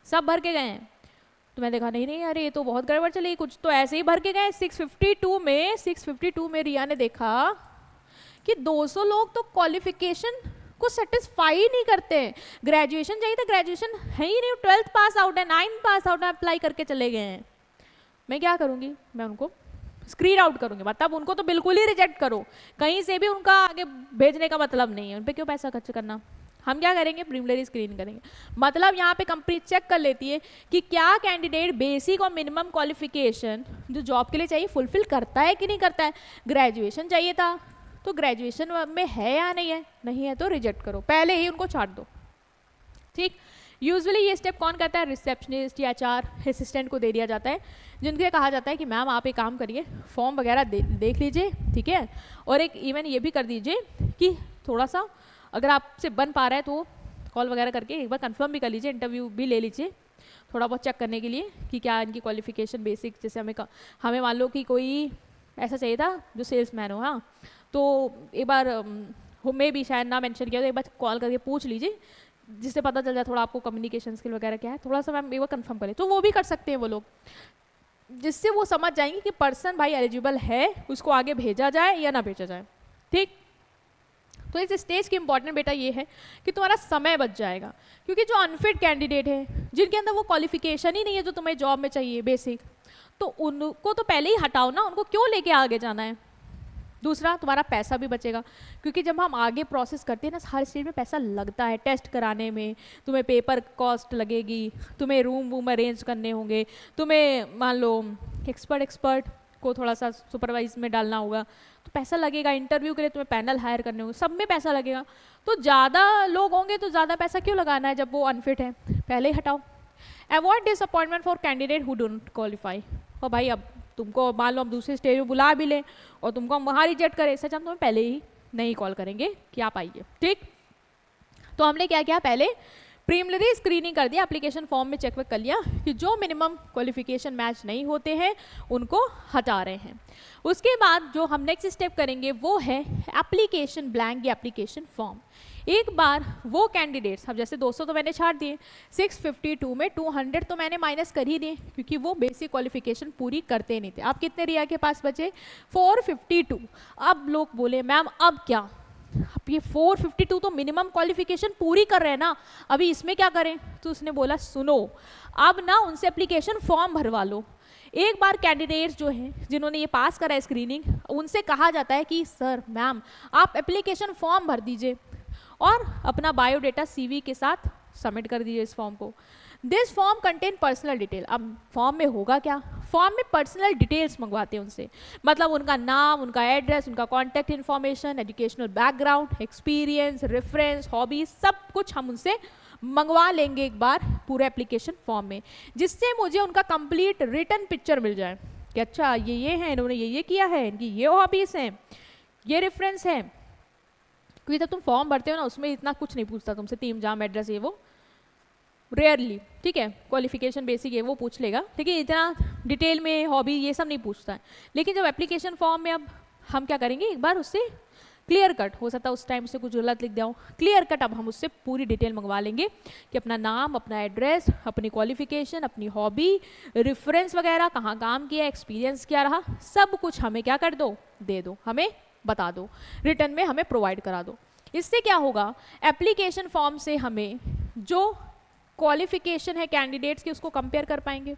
सब भर के गए हैं। तो मैं देखा नहीं नहीं अरे ये तो बहुत गड़बड़ चली, कुछ तो ऐसे ही भर के गए। 652 में रिया ने देखा कि 200 लोग तो क्वालिफिकेशन को सेटिस्फाई नहीं करते हैं। ग्रेजुएशन चाहिए था, ग्रेजुएशन है ही नहीं, 12th पास आउट है, 9th पास आउट है, अप्लाई करके चले गए हैं। मैं क्या करूँगी, मैं उनको स्क्रीन आउट करूँगी, मतलब उनको तो बिल्कुल ही रिजेक्ट करो, कहीं से भी उनका आगे भेजने का मतलब नहीं है, उन पर क्यों पैसा खर्च करना। हम क्या करेंगे, प्रीलिमिनरी स्क्रीन करेंगे। मतलब यहाँ पे कंपनी चेक कर लेती है कि क्या कैंडिडेट बेसिक और मिनिमम क्वालिफिकेशन जो जॉब के लिए चाहिए फुलफिल करता है कि नहीं करता है। ग्रेजुएशन चाहिए था तो ग्रेजुएशन में है या नहीं है, नहीं है तो रिजेक्ट करो, पहले ही उनको छाट दो। ठीक, यूजुअली ये स्टेप कौन करता है, रिसेप्शनिस्ट या HR असिस्टेंट को दे दिया जाता है, जिनके कहा जाता है कि मैम आप एक काम करिए, फॉर्म वगैरह देख लीजिए, ठीक है, और एक इवन ये भी कर दीजिए कि थोड़ा सा अगर आपसे बन पा रहा है तो कॉल वगैरह करके एक बार कंफर्म भी कर लीजिए, इंटरव्यू भी ले लीजिए थोड़ा बहुत चेक करने के लिए कि क्या इनकी क्वालिफिकेशन बेसिक, जैसे हमें मान लो कि कोई ऐसा चाहिए था जो सेल्समैन हो, हाँ, तो एक बार हमें भी शायद ना मेंशन किया तो एक बार कॉल करके पूछ लीजिए, जिससे पता चल जाए थोड़ा आपको कम्युनिकेशन स्किल वगैरह क्या है, थोड़ा सा मैम एक बार कंफर्म करें, तो वो भी कर सकते हैं वो लोग, जिससे वो समझ जाएंगे कि पर्सन भाई एलिजिबल है, उसको आगे भेजा जाए या ना भेजा जाए। ठीक, तो इस स्टेज की इंपॉर्टेंट बेटा ये है कि तुम्हारा समय बच जाएगा, क्योंकि जो अनफिट कैंडिडेट है जिनके अंदर वो क्वालिफिकेशन ही नहीं है जो तुम्हें जॉब में चाहिए बेसिक, तो उनको तो पहले ही हटाओ ना, उनको क्यों लेके आगे जाना है। दूसरा, तुम्हारा पैसा भी बचेगा, क्योंकि जब हम आगे प्रोसेस करते हैं ना, हर स्टेज में पैसा लगता है, टेस्ट कराने में तुम्हें पेपर कॉस्ट लगेगी, तुम्हें रूम वूम अरेंज करने होंगे, तुम्हें मान लो एक्सपर्ट को थोड़ा सा सुपरवाइज में डालना होगा तो पैसा लगेगा, इंटरव्यू के लिए तुम्हें पैनल हायर करने होंगे, सब में पैसा लगेगा। तो ज़्यादा लोग होंगे तो ज़्यादा पैसा क्यों लगाना है जब वो अनफिट है, पहले ही हटाओ। Avoid disappointment for candidate who don't qualify. और भाई अब तुमको मान लो हम दूसरे स्टेज में बुला भी लें और तुमको हम वहाँ रिजेक्ट करें, सच हम तुम्हें पहले ही नहीं कॉल करेंगे कि आप आइए। ठीक, तो हमने क्या किया, पहले प्रीलिमिनरी स्क्रीनिंग कर दिया, एप्लीकेशन फॉर्म में चेक कर लिया कि जो मिनिमम क्वालिफिकेशन मैच नहीं होते हैं उनको हटा रहे हैं। उसके बाद जो हम नेक्स्ट स्टेप करेंगे वो है एप्लीकेशन ब्लैंक या एप्लीकेशन फॉर्म। एक बार वो कैंडिडेट्स, अब जैसे 200 तो मैंने छाट दिए, 652 में 200 तो मैंने माइनस कर ही दिए क्योंकि वो बेसिक क्वालिफिकेशन पूरी करते नहीं थे। अब कितने रिया के पास बचे, 452। अब लोग बोले मैम अब क्या, अब ये 452 तो मिनिमम क्वालिफिकेशन पूरी कर रहे हैं ना, अभी इसमें क्या करें। तो उसने बोला सुनो, अब ना उनसे एप्लीकेशन फॉर्म भरवा लो। एक बार कैंडिडेट्स जो हैं जिन्होंने ये पास करा है स्क्रीनिंग, उनसे कहा जाता है कि सर मैम आप एप्लीकेशन फॉर्म भर दीजिए और अपना बायोडेटा CV के साथ सबमिट कर दीजिए इस फॉर्म को। This form contain personal detail. अब फॉर्म में होगा क्या, फॉर्म में पर्सनल डिटेल्स मंगवाते हैं उनसे, मतलब उनका नाम, उनका एड्रेस, उनका contact information, educational background, experience, reference, hobbies, सब कुछ हम उनसे मंगवा लेंगे एक बार पूरे एप्लीकेशन फॉर्म में, जिससे मुझे उनका कंप्लीट रिटर्न पिक्चर मिल जाए। कि अच्छा ये हैं, इन्होंने ये किया है, इनकी ये हॉबीज़ हैं, ये रेफरेंस है। क्योंकि जब तुम फॉर्म भरते हो ना उसमें इतना कुछ नहीं पूछता तुमसे, तीन जाम एड्रेस ये वो, रेयरली, ठीक है, क्वालिफिकेशन बेसिक है वो पूछ लेगा, लेकिन इतना डिटेल में हॉबी ये सब नहीं पूछता है। लेकिन जब एप्लीकेशन फॉर्म में अब हम क्या करेंगे, एक बार उससे क्लियर कट, हो सकता है उस टाइम से कुछ गलत लिख दिया हो, क्लियर कट अब हम उससे पूरी डिटेल मंगवा लेंगे कि अपना नाम, अपना एड्रेस, अपनी क्वालिफिकेशन, अपनी हॉबी, रेफरेंस वगैरह, कहाँ काम किया, एक्सपीरियंस क्या रहा, सब कुछ हमें क्या कर दो, दे दो, हमें बता दो, रिटर्न में हमें प्रोवाइड करा दो। इससे क्या होगा, एप्लीकेशन फॉर्म से हमें जो क्वालिफिकेशन है कैंडिडेट्स की उसको कंपेयर कर पाएंगे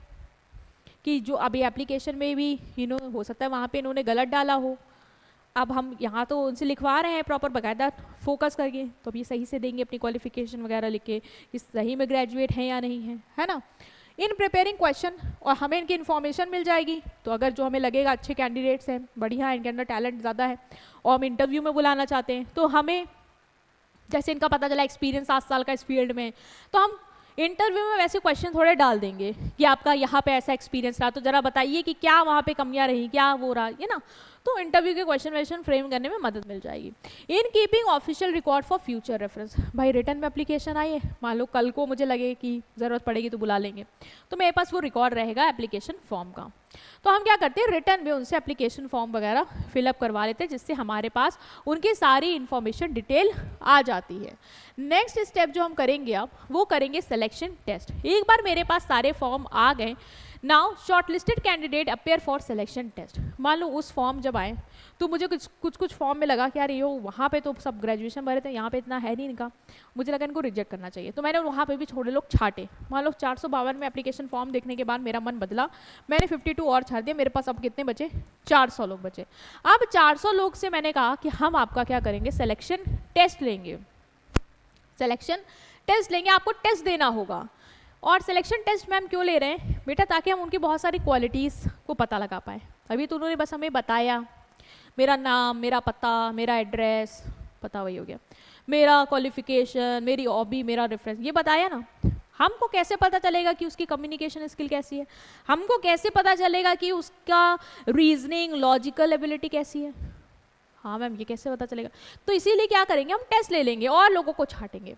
कि जो अभी एप्लीकेशन में भी हो सकता है वहाँ पे इन्होंने गलत डाला हो, अब हम यहाँ तो उनसे लिखवा रहे हैं प्रॉपर बाकायदा फोकस करके, तो अब ये सही से देंगे अपनी क्वालिफिकेशन वगैरह लिख के कि सही में ग्रेजुएट हैं या नहीं है ना। इन प्रिपेयरिंग क्वेश्चन और हमें इनकी इन्फॉर्मेशन मिल जाएगी, तो अगर जो हमें लगेगा अच्छे कैंडिडेट्स हैं, बढ़िया है, इनके अंदर टैलेंट ज़्यादा है और हम इंटरव्यू में बुलाना चाहते हैं, तो हमें जैसे इनका पता चला एक्सपीरियंस 7 साल का इस फील्ड में, तो हम इंटरव्यू में वैसे क्वेश्चन थोड़े डाल देंगे कि आपका यहाँ पे ऐसा एक्सपीरियंस रहा, तो ज़रा बताइए कि क्या वहाँ पे कमियाँ रही, क्या वो रहा, ये ना, तो इंटरव्यू के क्वेश्चन फ्रेम करने में मदद मिल जाएगी। In keeping official record for future reference, भाई रिटर्न में एप्लीकेशन आई है, मान लो कल को मुझे लगे कि ज़रूरत पड़ेगी तो बुला लेंगे, तो मेरे पास वो रिकॉर्ड रहेगा एप्लीकेशन फॉर्म का। तो हम क्या करते हैं, रिटर्न में उनसे एप्लीकेशन फॉर्म वगैरह फिलअप करवा लेते हैं, जिससे हमारे पास उनकी सारी इन्फॉर्मेशन डिटेल आ जाती है। नेक्स्ट स्टेप जो हम करेंगे अब वो करेंगे सिलेक्शन टेस्ट। एक बार मेरे पास सारे फॉर्म आ गए, now shortlisted candidate appear for selection test. मान लो उस फॉर्म जब आए तो मुझे कुछ फॉर्म में लगा कि यार ये वहाँ पे तो सब ग्रेजुएशन भरे थे, यहाँ पे इतना है नहीं इनका, मुझे लगा इनको रिजेक्ट करना चाहिए, तो मैंने वहाँ पे भी थोड़े लोग छाटे। मान लो 452 में एप्लीकेशन फॉर्म देखने के बाद मेरा मन बदला, मैंने 52 और छाट दिया, मेरे पास अब कितने बचे, 400 लोग बचे। अब 400 लोग से मैंने कहा कि हम आपका क्या करेंगे, सिलेक्शन टेस्ट लेंगे, सिलेक्शन टेस्ट लेंगे, आपको टेस्ट देना होगा। और सिलेक्शन टेस्ट मैम क्यों ले रहे हैं बेटा, ताकि हम उनकी बहुत सारी क्वालिटीज़ को पता लगा पाए। अभी तो उन्होंने बस हमें बताया, मेरा नाम, मेरा पता, मेरा एड्रेस, पता वही हो गया, मेरा क्वालिफिकेशन, मेरी हॉबी, मेरा रेफरेंस, ये बताया ना। हमको कैसे पता चलेगा कि उसकी कम्युनिकेशन स्किल कैसी है, हमको कैसे पता चलेगा कि उसका रीजनिंग, लॉजिकल एबिलिटी कैसी है, हाँ मैम ये कैसे पता चलेगा। तो इसीलिए क्या करेंगे, हम टेस्ट ले लेंगे और लोगों को छाटेंगे,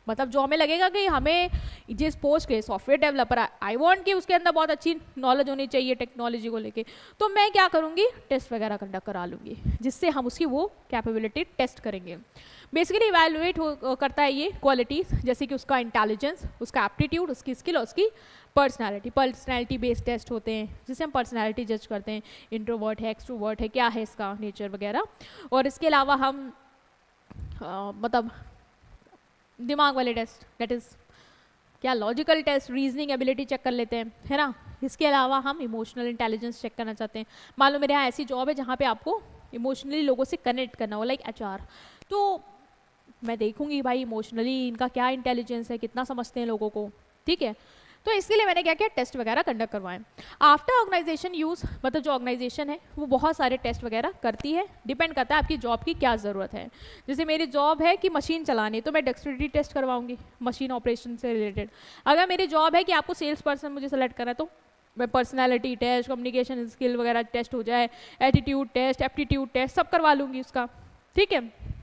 मतलब जो हमें लगेगा कि हमें जिस पोस्ट के सॉफ्टवेयर डेवलपर आई वांट कि उसके अंदर बहुत अच्छी नॉलेज होनी चाहिए टेक्नोलॉजी को लेके, तो मैं क्या करूँगी, टेस्ट वगैरह कंडक्ट करा लूँगी, जिससे हम उसकी वो कैपेबिलिटी टेस्ट करेंगे। बेसिकली इवैल्यूएट करता है ये क्वालिटीज़, जैसे कि उसका इंटेलिजेंस, उसका एप्टीट्यूड, उसकी स्किल और उसकी पर्सनैलिटी बेस्ड टेस्ट होते हैं, जिससे हम पर्सनैलिटी जज करते हैं, इंट्रोवर्ट है, एक्सट्रोवर्ट है, क्या है इसका नेचर वगैरह। और इसके अलावा हम मतलब दिमाग वाले टेस्ट, दैट इज़ क्या, logical test, reasoning ability check कर लेते हैं, है ना। इसके अलावा हम इमोशनल इंटेलिजेंस चेक करना चाहते हैं। मान लो मेरे यहाँ ऐसी जॉब है जहाँ पे आपको इमोशनली लोगों से कनेक्ट करना हो, लाइक एचआर, तो मैं देखूंगी भाई इमोशनली इनका क्या इंटेलिजेंस है, कितना समझते हैं लोगों को, ठीक है। तो इसके लिए मैंने क्या किया, टेस्ट वगैरह कंडक्ट करवाएं। आफ्टर ऑर्गेनाइजेशन यूज़, मतलब जो ऑर्गेनाइजेशन है वो बहुत सारे टेस्ट वगैरह करती है, डिपेंड करता है आपकी जॉब की क्या ज़रूरत है। जैसे मेरी जॉब है कि मशीन चलानी, तो मैं डेक्सटेरिटी टेस्ट करवाऊंगी मशीन ऑपरेशन से रिलेटेड। अगर मेरी जॉब है कि आपको सेल्स पर्सन मुझे सेलेक्ट करना है, तो मैं पर्सनैलिटी टेस्ट, कम्युनिकेशन स्किल वगैरह टेस्ट हो जाए, एटीट्यूड टेस्ट, एप्टीट्यूड टेस्ट सब करवा लूँगी उसका, ठीक है।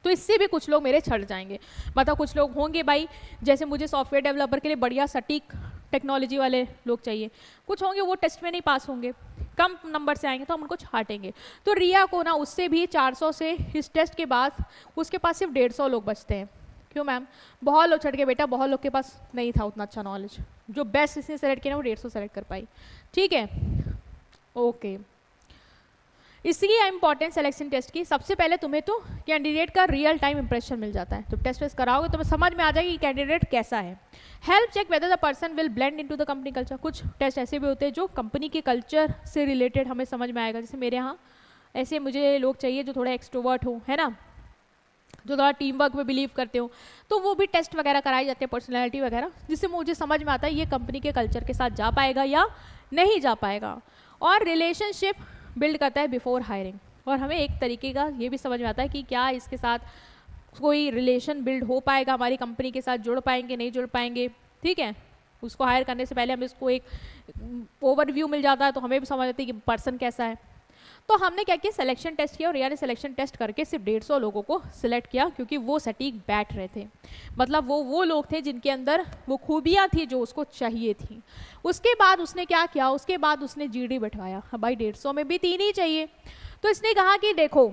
तो इससे भी कुछ लोग मेरे छट जाएंगे, मतलब कुछ लोग होंगे भाई, जैसे मुझे सॉफ्टवेयर डेवलपर के लिए बढ़िया सटीक टेक्नोलॉजी वाले लोग चाहिए, कुछ होंगे वो टेस्ट में नहीं पास होंगे, कम नंबर से आएंगे, तो हम उनको छाटेंगे। तो रिया को ना उससे भी 400 से इस टेस्ट के बाद उसके पास सिर्फ 150 लोग बचते हैं। क्यों मैम, बहुत लोग छट गए बेटा, बहुत लोग के पास नहीं था उतना अच्छा नॉलेज, जो बेस्ट इसने सेलेक्ट किया ना वो 150 सेलेक्ट कर पाई, ठीक है, ओके। इसलिए इंपॉर्टेंट सिलेक्शन टेस्ट की, सबसे पहले तुम्हें तो कैंडिडेट का रियल टाइम इंप्रेशन मिल जाता है, तो टेस्ट वेस्ट कराओगे तो समझ में आ जाएगी कि कैंडिडेट कैसा है। Help check whether the person will blend into the company culture, कुछ टेस्ट ऐसे भी होते हैं जो कंपनी के कल्चर से रिलेटेड हमें समझ में आएगा। जैसे मेरे यहाँ ऐसे मुझे लोग चाहिए जो थोड़ा एक्सट्रोवर्ट हो, है ना, जो थोड़ा टीम वर्क में बिलीव करते हो, तो वो भी टेस्ट वगैरह कराए जाते हैं, पर्सनैलिटी वगैरह, जिससे मुझे समझ में आता है ये कंपनी के कल्चर के साथ जा पाएगा या नहीं जा पाएगा। और रिलेशनशिप बिल्ड करता है बिफोर हायरिंग, और हमें एक तरीके का ये भी समझ में आता है कि क्या इसके साथ कोई रिलेशन बिल्ड हो पाएगा, हमारी कंपनी के साथ जुड़ पाएंगे नहीं जुड़ पाएंगे, ठीक है। उसको हायर करने से पहले हमें इसको एक ओवरव्यू मिल जाता है, तो हमें भी समझ आती है कि पर्सन कैसा है। तो हमने क्या किया, सिलेक्शन टेस्ट किया, और रिया ने सिलेक्शन टेस्ट करके सिर्फ 150 लोगों को सिलेक्ट किया, क्योंकि वो सटीक बैठ रहे थे, मतलब वो लोग थे जिनके अंदर वो खूबियाँ थी जो उसको चाहिए थी। उसके बाद उसने क्या किया, उसके बाद उसने जीडी बैठवाया। भाई 150 में भी 3 ही चाहिए, तो इसने कहा कि देखो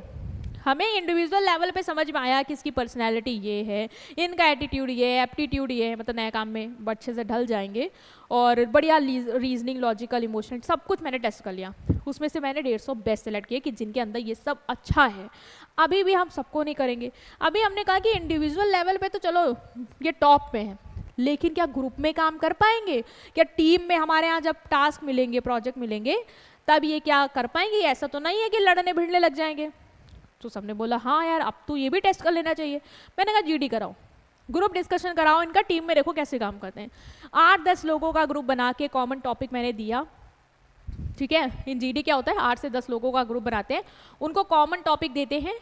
हमें इंडिविजुअल लेवल पे समझ में आया कि इसकी पर्सनैलिटी ये है, इनका एटीट्यूड ये है, एप्टीट्यूड ये है, मतलब नए काम में अच्छे से ढल जाएंगे, और बढ़िया रीजनिंग, लॉजिकल, इमोशनल, सब कुछ मैंने टेस्ट कर लिया। उसमें से मैंने 150 बेस्ट सेलेक्ट किए कि जिनके अंदर ये सब अच्छा है। अभी भी हम सबको नहीं करेंगे, अभी हमने कहा कि इंडिविजुअल लेवल पे तो चलो ये टॉप पे हैं, लेकिन क्या ग्रुप में काम कर पाएंगे, क्या टीम में हमारे यहाँ जब टास्क मिलेंगे, प्रोजेक्ट मिलेंगे, तब ये क्या कर पाएंगे? ऐसा तो नहीं है कि लड़ने भिड़ने लग जाएंगे। तो सबने बोला हाँ यार अब तो ये भी टेस्ट कर लेना चाहिए। मैंने कहा जीडी कराओ, ग्रुप डिस्कशन कराओ इनका, टीम में देखो कैसे काम करते हैं। 8-10 लोगों का ग्रुप बना के कॉमन टॉपिक मैंने दिया, ठीक है। इन जीडी क्या होता है, 8 से 10 लोगों का ग्रुप बनाते हैं, उनको कॉमन टॉपिक देते हैं,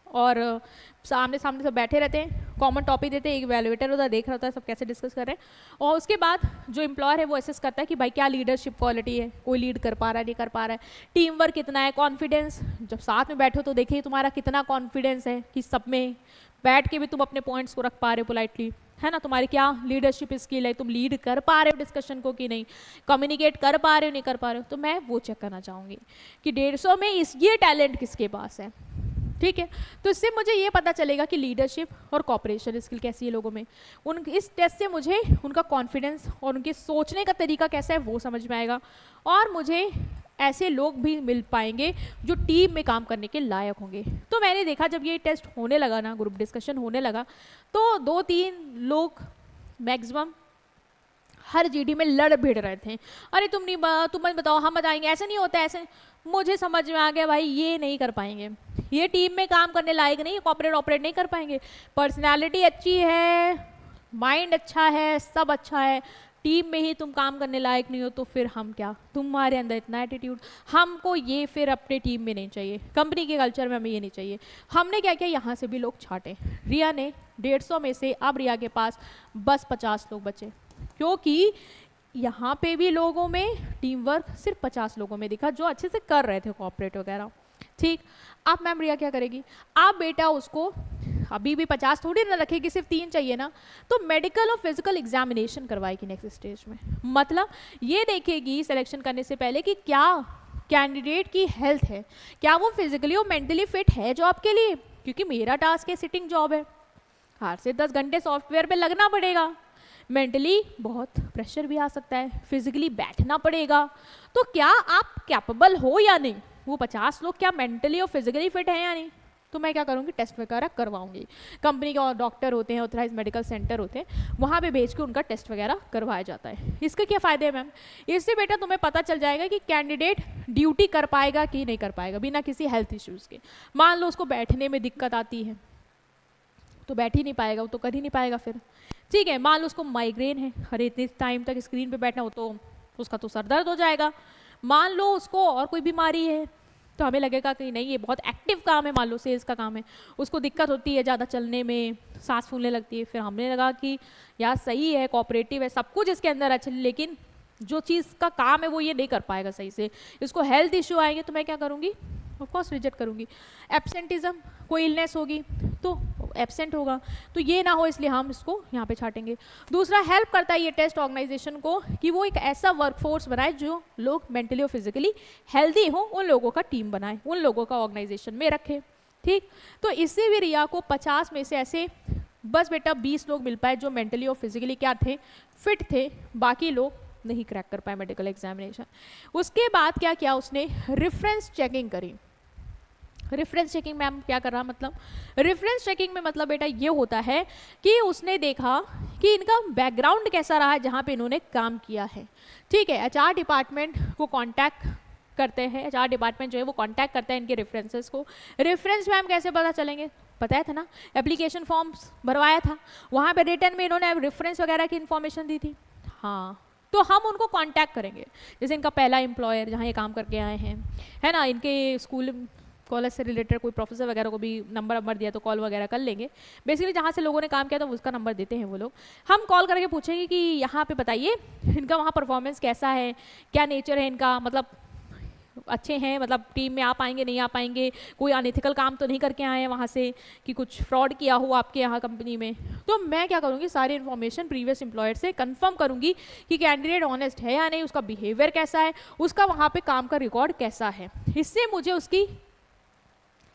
और सामने सामने सब बैठे रहते हैं, कॉमन टॉपिक देते हैं, एक वैल्यूएटर होता है, देख रहा होता है सब कैसे डिस्कस कर रहे हैं, और उसके बाद जो एम्प्लॉयर है वो असेस करता है कि भाई क्या लीडरशिप क्वालिटी है, कोई लीड कर पा रहा है, नहीं कर पा रहा है, टीम वर्क कितना है, कॉन्फिडेंस, जब साथ में बैठो तो देखिए तुम्हारा कितना कॉन्फिडेंस है कि सब में बैठ के भी तुम अपने पॉइंट्स को रख पा रहे हो पोलाइटली, है ना, तुम्हारी क्या लीडरशिप स्किल है, तुम लीड कर पा रहे हो डिस्कशन को कि नहीं, कम्युनिकेट कर पा रहे हो, नहीं कर पा रहे हो। तो मैं वो चेक करना चाहूँगी कि 150 में ये टैलेंट किसके पास है, ठीक है। तो इससे मुझे ये पता चलेगा कि लीडरशिप और कॉपरेशन स्किल कैसी है लोगों में। इस टेस्ट से मुझे उनका कॉन्फिडेंस और उनके सोचने का तरीका कैसा है वो समझ में आएगा, और मुझे ऐसे लोग भी मिल पाएंगे जो टीम में काम करने के लायक होंगे। तो मैंने देखा जब ये टेस्ट होने लगा ना, ग्रुप डिस्कशन होने लगा, तो 2-3 लोग मैक्सिमम हर जीडी में लड़ भिड़ रहे थे, अरे तुम मत बताओ, हम बताएंगे, ऐसे नहीं होता, ऐसे। मुझे समझ में आ गया भाई ये नहीं कर पाएंगे, ये टीम में काम करने लायक नहीं, कॉपरेट ऑपरेट नहीं कर पाएंगे। पर्सनालिटी अच्छी है, माइंड अच्छा है, सब अच्छा है, टीम में ही तुम काम करने लायक नहीं हो, तो फिर हम क्या, तुम्हारे अंदर इतना एटीट्यूड, हमको ये फिर अपने टीम में नहीं चाहिए, कंपनी के कल्चर में हमें ये नहीं चाहिए। हमने क्या किया, यहाँ से भी लोग छाटे। रिया ने 150 में से अब रिया के पास बस 50 लोग बचे, क्योंकि यहाँ पे भी लोगों में टीम वर्क सिर्फ 50 लोगों में दिखा जो अच्छे से कर रहे थे कॉपरेट वगैरह, ठीक। अब मैम रिया क्या करेगी, आप बेटा उसको अभी भी 50 थोड़ी ना रखेगी, सिर्फ 3 चाहिए ना, तो मेडिकल और फिजिकल एग्जामिनेशन करवाएगी नेक्स्ट स्टेज में। मतलब ये देखेगी सिलेक्शन करने से पहले कि क्या कैंडिडेट की हेल्थ है, क्या वो फिजिकली और मेंटली फिट है जॉब के लिए, क्योंकि मेरा टास्क है सिटिंग जॉब है, 8 से 10 घंटे सॉफ्टवेयर पे लगना पड़ेगा, मेंटली बहुत प्रेशर भी आ सकता है, फिजिकली बैठना पड़ेगा, तो क्या आप कैपेबल हो या नहीं, वो 50 लोग क्या मेंटली और फिजिकली फिट है या नहीं। तो मैं क्या करूँगी, टेस्ट वगैरह करवाऊंगी, कंपनी के डॉक्टर होते हैं, ऑथराइज मेडिकल सेंटर होते हैं, वहाँ पे भेज के उनका टेस्ट वगैरह करवाया जाता है। इसके क्या फ़ायदे हैं मैम, इससे बेटा तुम्हें पता चल जाएगा कि कैंडिडेट ड्यूटी कर पाएगा कि नहीं कर पाएगा बिना किसी हेल्थ इश्यूज़ के। मान लो उसको बैठने में दिक्कत आती है तो बैठ ही नहीं पाएगा, वो तो कर ही नहीं पाएगा फिर, ठीक है। मान लो उसको माइग्रेन है, अरे इतने टाइम तक स्क्रीन पे बैठना हो तो उसका तो सर दर्द हो जाएगा। मान लो उसको और कोई बीमारी है, तो हमें लगेगा कि नहीं ये बहुत एक्टिव काम है, मान लो सेल्स का काम है, उसको दिक्कत होती है ज़्यादा चलने में, सांस फूलने लगती है, फिर हमने लगा कि यार सही है, कोऑपरेटिव है, सब कुछ इसके अंदर अच्छा, लेकिन जो चीज़ का काम है वो ये नहीं कर पाएगा सही से, इसको हेल्थ इश्यू आएंगे, तो मैं क्या करूँगी, ऑफकोर्स रिजेक्ट करूँगी। एब्सेंटिज्म, कोई इलनेस होगी तो एब्सेंट होगा, तो ये ना हो इसलिए हम इसको यहाँ पे छाटेंगे। दूसरा, हेल्प करता है ये टेस्ट ऑर्गेनाइजेशन को कि वो एक ऐसा वर्कफोर्स बनाए जो लोग मेंटली और फिजिकली हेल्दी हो, उन लोगों का टीम बनाए, उन लोगों का ऑर्गेनाइजेशन में रखे, ठीक। तो इससे भी रिया को 50 में से ऐसे बस बेटा 20 लोग मिल पाए जो मेंटली और फिजिकली क्या थे, फिट थे, बाकी लोग नहीं क्रैक कर पाए मेडिकल एग्जामिनेशन। उसके बाद क्या किया उसने, रेफरेंस चेकिंग करी। रेफरेंस चेकिंग मैम क्या कर रहा, मतलब रेफरेंस चेकिंग में मतलब बेटा ये होता है कि उसने देखा कि इनका बैकग्राउंड कैसा रहा है जहाँ पे इन्होंने काम किया है, ठीक है। एचआर डिपार्टमेंट को कांटेक्ट करते हैं, एचआर डिपार्टमेंट जो है वो कांटेक्ट करता है इनके रेफरेंसेस को। रेफरेंस मैम कैसे पता चलेंगे, बताया था ना, एप्लीकेशन फॉर्म्स भरवाया था, वहाँ पे रिटर्न में इन्होंने रेफरेंस वगैरह की इन्फॉर्मेशन दी थी, हाँ, तो हम उनको कांटेक्ट करेंगे। जैसे इनका पहला एम्प्लॉयर जहाँ ये काम करके आए हैं, है ना, इनके स्कूल कॉलेज से रिलेटेड कोई प्रोफेसर वगैरह को भी नंबर दिया तो कॉल वगैरह कर लेंगे। बेसिकली जहाँ से लोगों ने काम किया तो उसका नंबर देते हैं वो लोग। हम कॉल करके पूछेंगे कि यहाँ पे बताइए इनका वहाँ परफॉर्मेंस कैसा है, क्या नेचर है इनका, मतलब अच्छे हैं, मतलब टीम में आ पाएंगे नहीं आ पाएंगे, कोई अनएथिकल काम तो नहीं करके आए हैं वहाँ से कि कुछ फ्रॉड किया हो आपके यहाँ कंपनी में। तो मैं क्या करूँगी, सारी इन्फॉर्मेशन प्रीवियस एम्प्लॉयर से कंफर्म करूँगी कि कैंडिडेट ऑनेस्ट है या नहीं, उसका बिहेवियर कैसा है, उसका वहाँ पे काम का रिकॉर्ड कैसा है।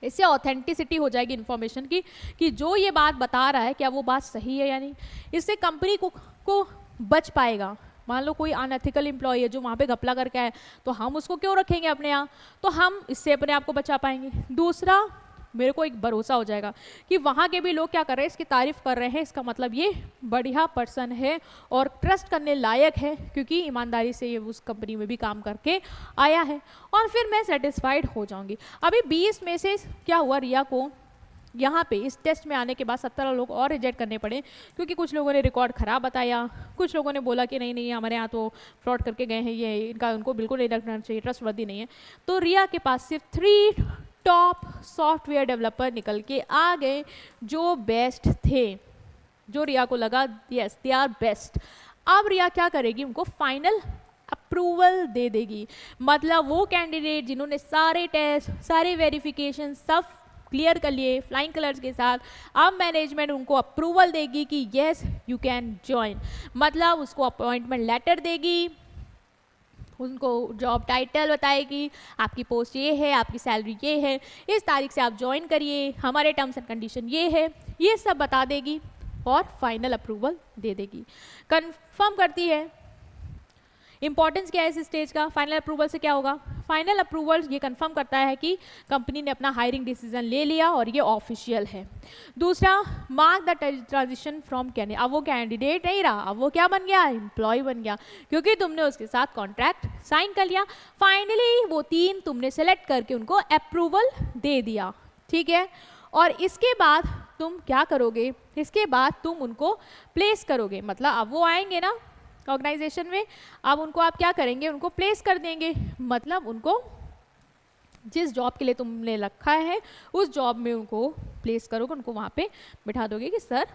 इससे ऑथेंटिसिटी हो जाएगी इन्फॉर्मेशन की कि जो ये बात बता रहा है क्या वो बात सही है या नहीं। इससे कंपनी को बच पाएगा। मान लो कोई अनएथिकल एम्प्लॉय है जो वहाँ पे घपला करके आए, तो हम उसको क्यों रखेंगे अपने यहाँ, तो हम इससे अपने आप को बचा पाएंगे। दूसरा, मेरे को एक भरोसा हो जाएगा कि वहाँ के भी लोग क्या कर रहे हैं, इसकी तारीफ कर रहे हैं, इसका मतलब ये बढ़िया पर्सन है और ट्रस्ट करने लायक है, क्योंकि ईमानदारी से ये उस कंपनी में भी काम करके आया है, और फिर मैं सेटिस्फाइड हो जाऊंगी। अभी 20 में से क्या हुआ, रिया को यहाँ पे इस टेस्ट में आने के बाद 17 लोग और रिजेक्ट करने पड़े, क्योंकि कुछ लोगों ने रिकॉर्ड ख़राब बताया, कुछ लोगों ने बोला कि नहीं हमारे यहाँ तो फ्रॉड करके गए हैं, ये इनका उनको बिल्कुल नहीं रखना चाहिए, ट्रस्टवर्दी नहीं है। तो रिया के पास सिर्फ 3 टॉप सॉफ्टवेयर डेवलपर निकल के आ गए जो बेस्ट थे, जो रिया को लगा यस दे आर बेस्ट। अब रिया क्या करेगी, उनको फाइनल अप्रूवल दे देगी। मतलब वो कैंडिडेट जिन्होंने सारे टेस्ट, सारे वेरिफिकेशन सब क्लियर कर लिए फ्लाइंग कलर्स के साथ, अब मैनेजमेंट उनको अप्रूवल देगी कि यस यू कैन ज्वाइन। मतलब उसको अपॉइंटमेंट लेटर देगी, उनको जॉब टाइटल बताएगी, आपकी पोस्ट ये है, आपकी सैलरी ये है, इस तारीख से आप ज्वाइन करिए, हमारे टर्म्स एंड कंडीशन ये है, ये सब बता देगी और फाइनल अप्रूवल दे देगी। कंफर्म करती है। इंपॉर्टेंस क्या है इस स्टेज का, फाइनल अप्रूवल से क्या होगा, फाइनल अप्रूवल ये कंफर्म करता है कि कंपनी ने अपना हायरिंग डिसीजन ले लिया और ये ऑफिशियल है। दूसरा, mark the transition from candidate, अब वो कैंडिडेट नहीं रहा, अब वो क्या बन गया, एम्प्लॉय बन गया, क्योंकि तुमने उसके साथ कॉन्ट्रैक्ट साइन कर लिया। फाइनली वो 3 तुमने सेलेक्ट करके उनको अप्रूवल दे दिया, ठीक है। और इसके बाद तुम क्या करोगे, इसके बाद तुम उनको प्लेस करोगे, मतलब अब वो आएंगे ना ऑर्गेनाइजेशन में, अब उनको आप क्या करेंगे, उनको प्लेस कर देंगे। मतलब उनको जिस जॉब के लिए तुमने रखा है उस जॉब में उनको प्लेस करोगे, उनको वहाँ पे बिठा दोगे कि सर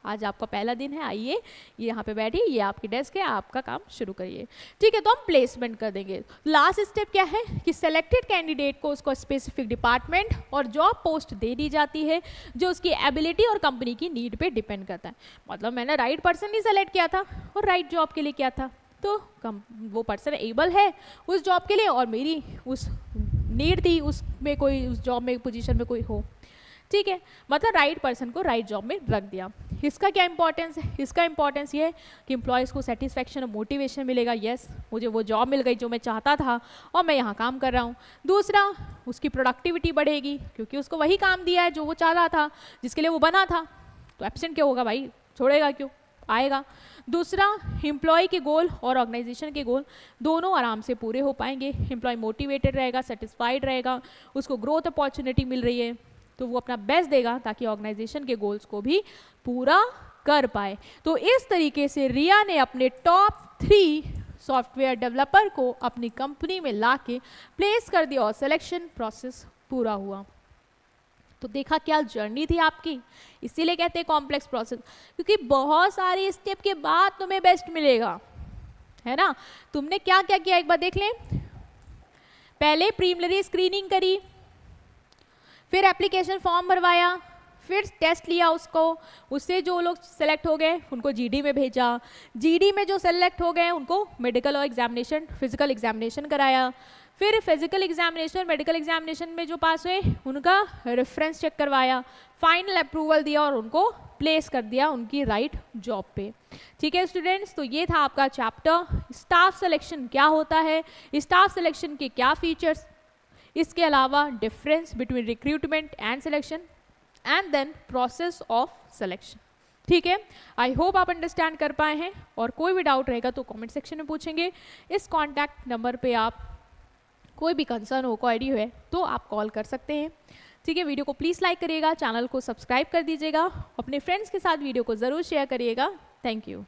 आज आपका पहला दिन है, आइए ये यहाँ पे बैठिए, ये आपकी डेस्क है, आपका काम शुरू करिए, ठीक है। तो हम प्लेसमेंट कर देंगे। लास्ट स्टेप क्या है कि सेलेक्टेड कैंडिडेट को उसको स्पेसिफिक डिपार्टमेंट और जॉब पोस्ट दे दी जाती है जो उसकी एबिलिटी और कंपनी की नीड पे डिपेंड करता है। मतलब मैंने राइट पर्सन ही सेलेक्ट किया था और राइट जॉब के लिए किया था, तो वो पर्सन एबल है उस जॉब के लिए और मेरी उस नीड थी उसमें कोई उस जॉब में पोजीशन में कोई हो, ठीक है। मतलब राइट पर्सन को राइट जॉब में रख दिया। इसका क्या इंपॉर्टेंस है, इसका इंपॉर्टेंस ये है कि एम्प्लॉयज़ को सेटिस्फैक्शन और मोटिवेशन मिलेगा, यस मुझे वो जॉब मिल गई जो मैं चाहता था और मैं यहाँ काम कर रहा हूँ। दूसरा, उसकी प्रोडक्टिविटी बढ़ेगी क्योंकि उसको वही काम दिया है जो वो चाह रहा था, जिसके लिए वो बना था, तो एब्सेंट क्यों होगा भाई, छोड़ेगा क्यों, आएगा। दूसरा, एम्प्लॉय के गोल और ऑर्गेनाइजेशन के गोल दोनों आराम से पूरे हो पाएंगे। एम्प्लॉय मोटिवेटेड रहेगा, सेटिस्फाइड रहेगा, उसको ग्रोथ अपॉर्चुनिटी मिल रही है तो वो अपना बेस्ट देगा ताकि ऑर्गेनाइजेशन के गोल्स को भी पूरा कर पाए। तो इस तरीके से रिया ने अपने टॉप 3 सॉफ्टवेयर डेवलपर को अपनी कंपनी में लाके प्लेस कर दिया और सिलेक्शन प्रोसेस पूरा हुआ। तो देखा क्या जर्नी थी आपकी, इसीलिए कहते हैं कॉम्प्लेक्स प्रोसेस, क्योंकि बहुत सारे स्टेप के बाद तुम्हें बेस्ट मिलेगा, है ना। तुमने क्या क्या किया एक बार देख लें। पहले प्रीलिमिनरी स्क्रीनिंग करी, फिर एप्लीकेशन फॉर्म भरवाया, फिर टेस्ट लिया उससे जो लोग सेलेक्ट हो गए उनको जीडी में भेजा, जीडी में जो सेलेक्ट हो गए उनको मेडिकल और एग्जामिनेशन फिजिकल एग्जामिनेशन कराया, फिर फिजिकल एग्जामिनेशन मेडिकल एग्जामिनेशन में जो पास हुए उनका रेफरेंस चेक करवाया, फाइनल अप्रूवल दिया और उनको प्लेस कर दिया उनकी राइट जॉब पे, ठीक है स्टूडेंट्स। तो ये था आपका चैप्टर स्टाफ सिलेक्शन क्या होता है, स्टाफ सिलेक्शन के क्या फीचर्स, इसके अलावा difference between recruitment and selection and then process of selection, ठीक है। आई होप आप अंडरस्टैंड कर पाए हैं और कोई भी डाउट रहेगा तो कमेंट सेक्शन में पूछेंगे। इस कॉन्टैक्ट नंबर पे आप कोई भी कंसर्न हो, क्वेरी है तो आप कॉल कर सकते हैं, ठीक है। वीडियो को प्लीज़ लाइक करिएगा, चैनल को सब्सक्राइब कर दीजिएगा, अपने फ्रेंड्स के साथ वीडियो को ज़रूर शेयर करिएगा। Thank you.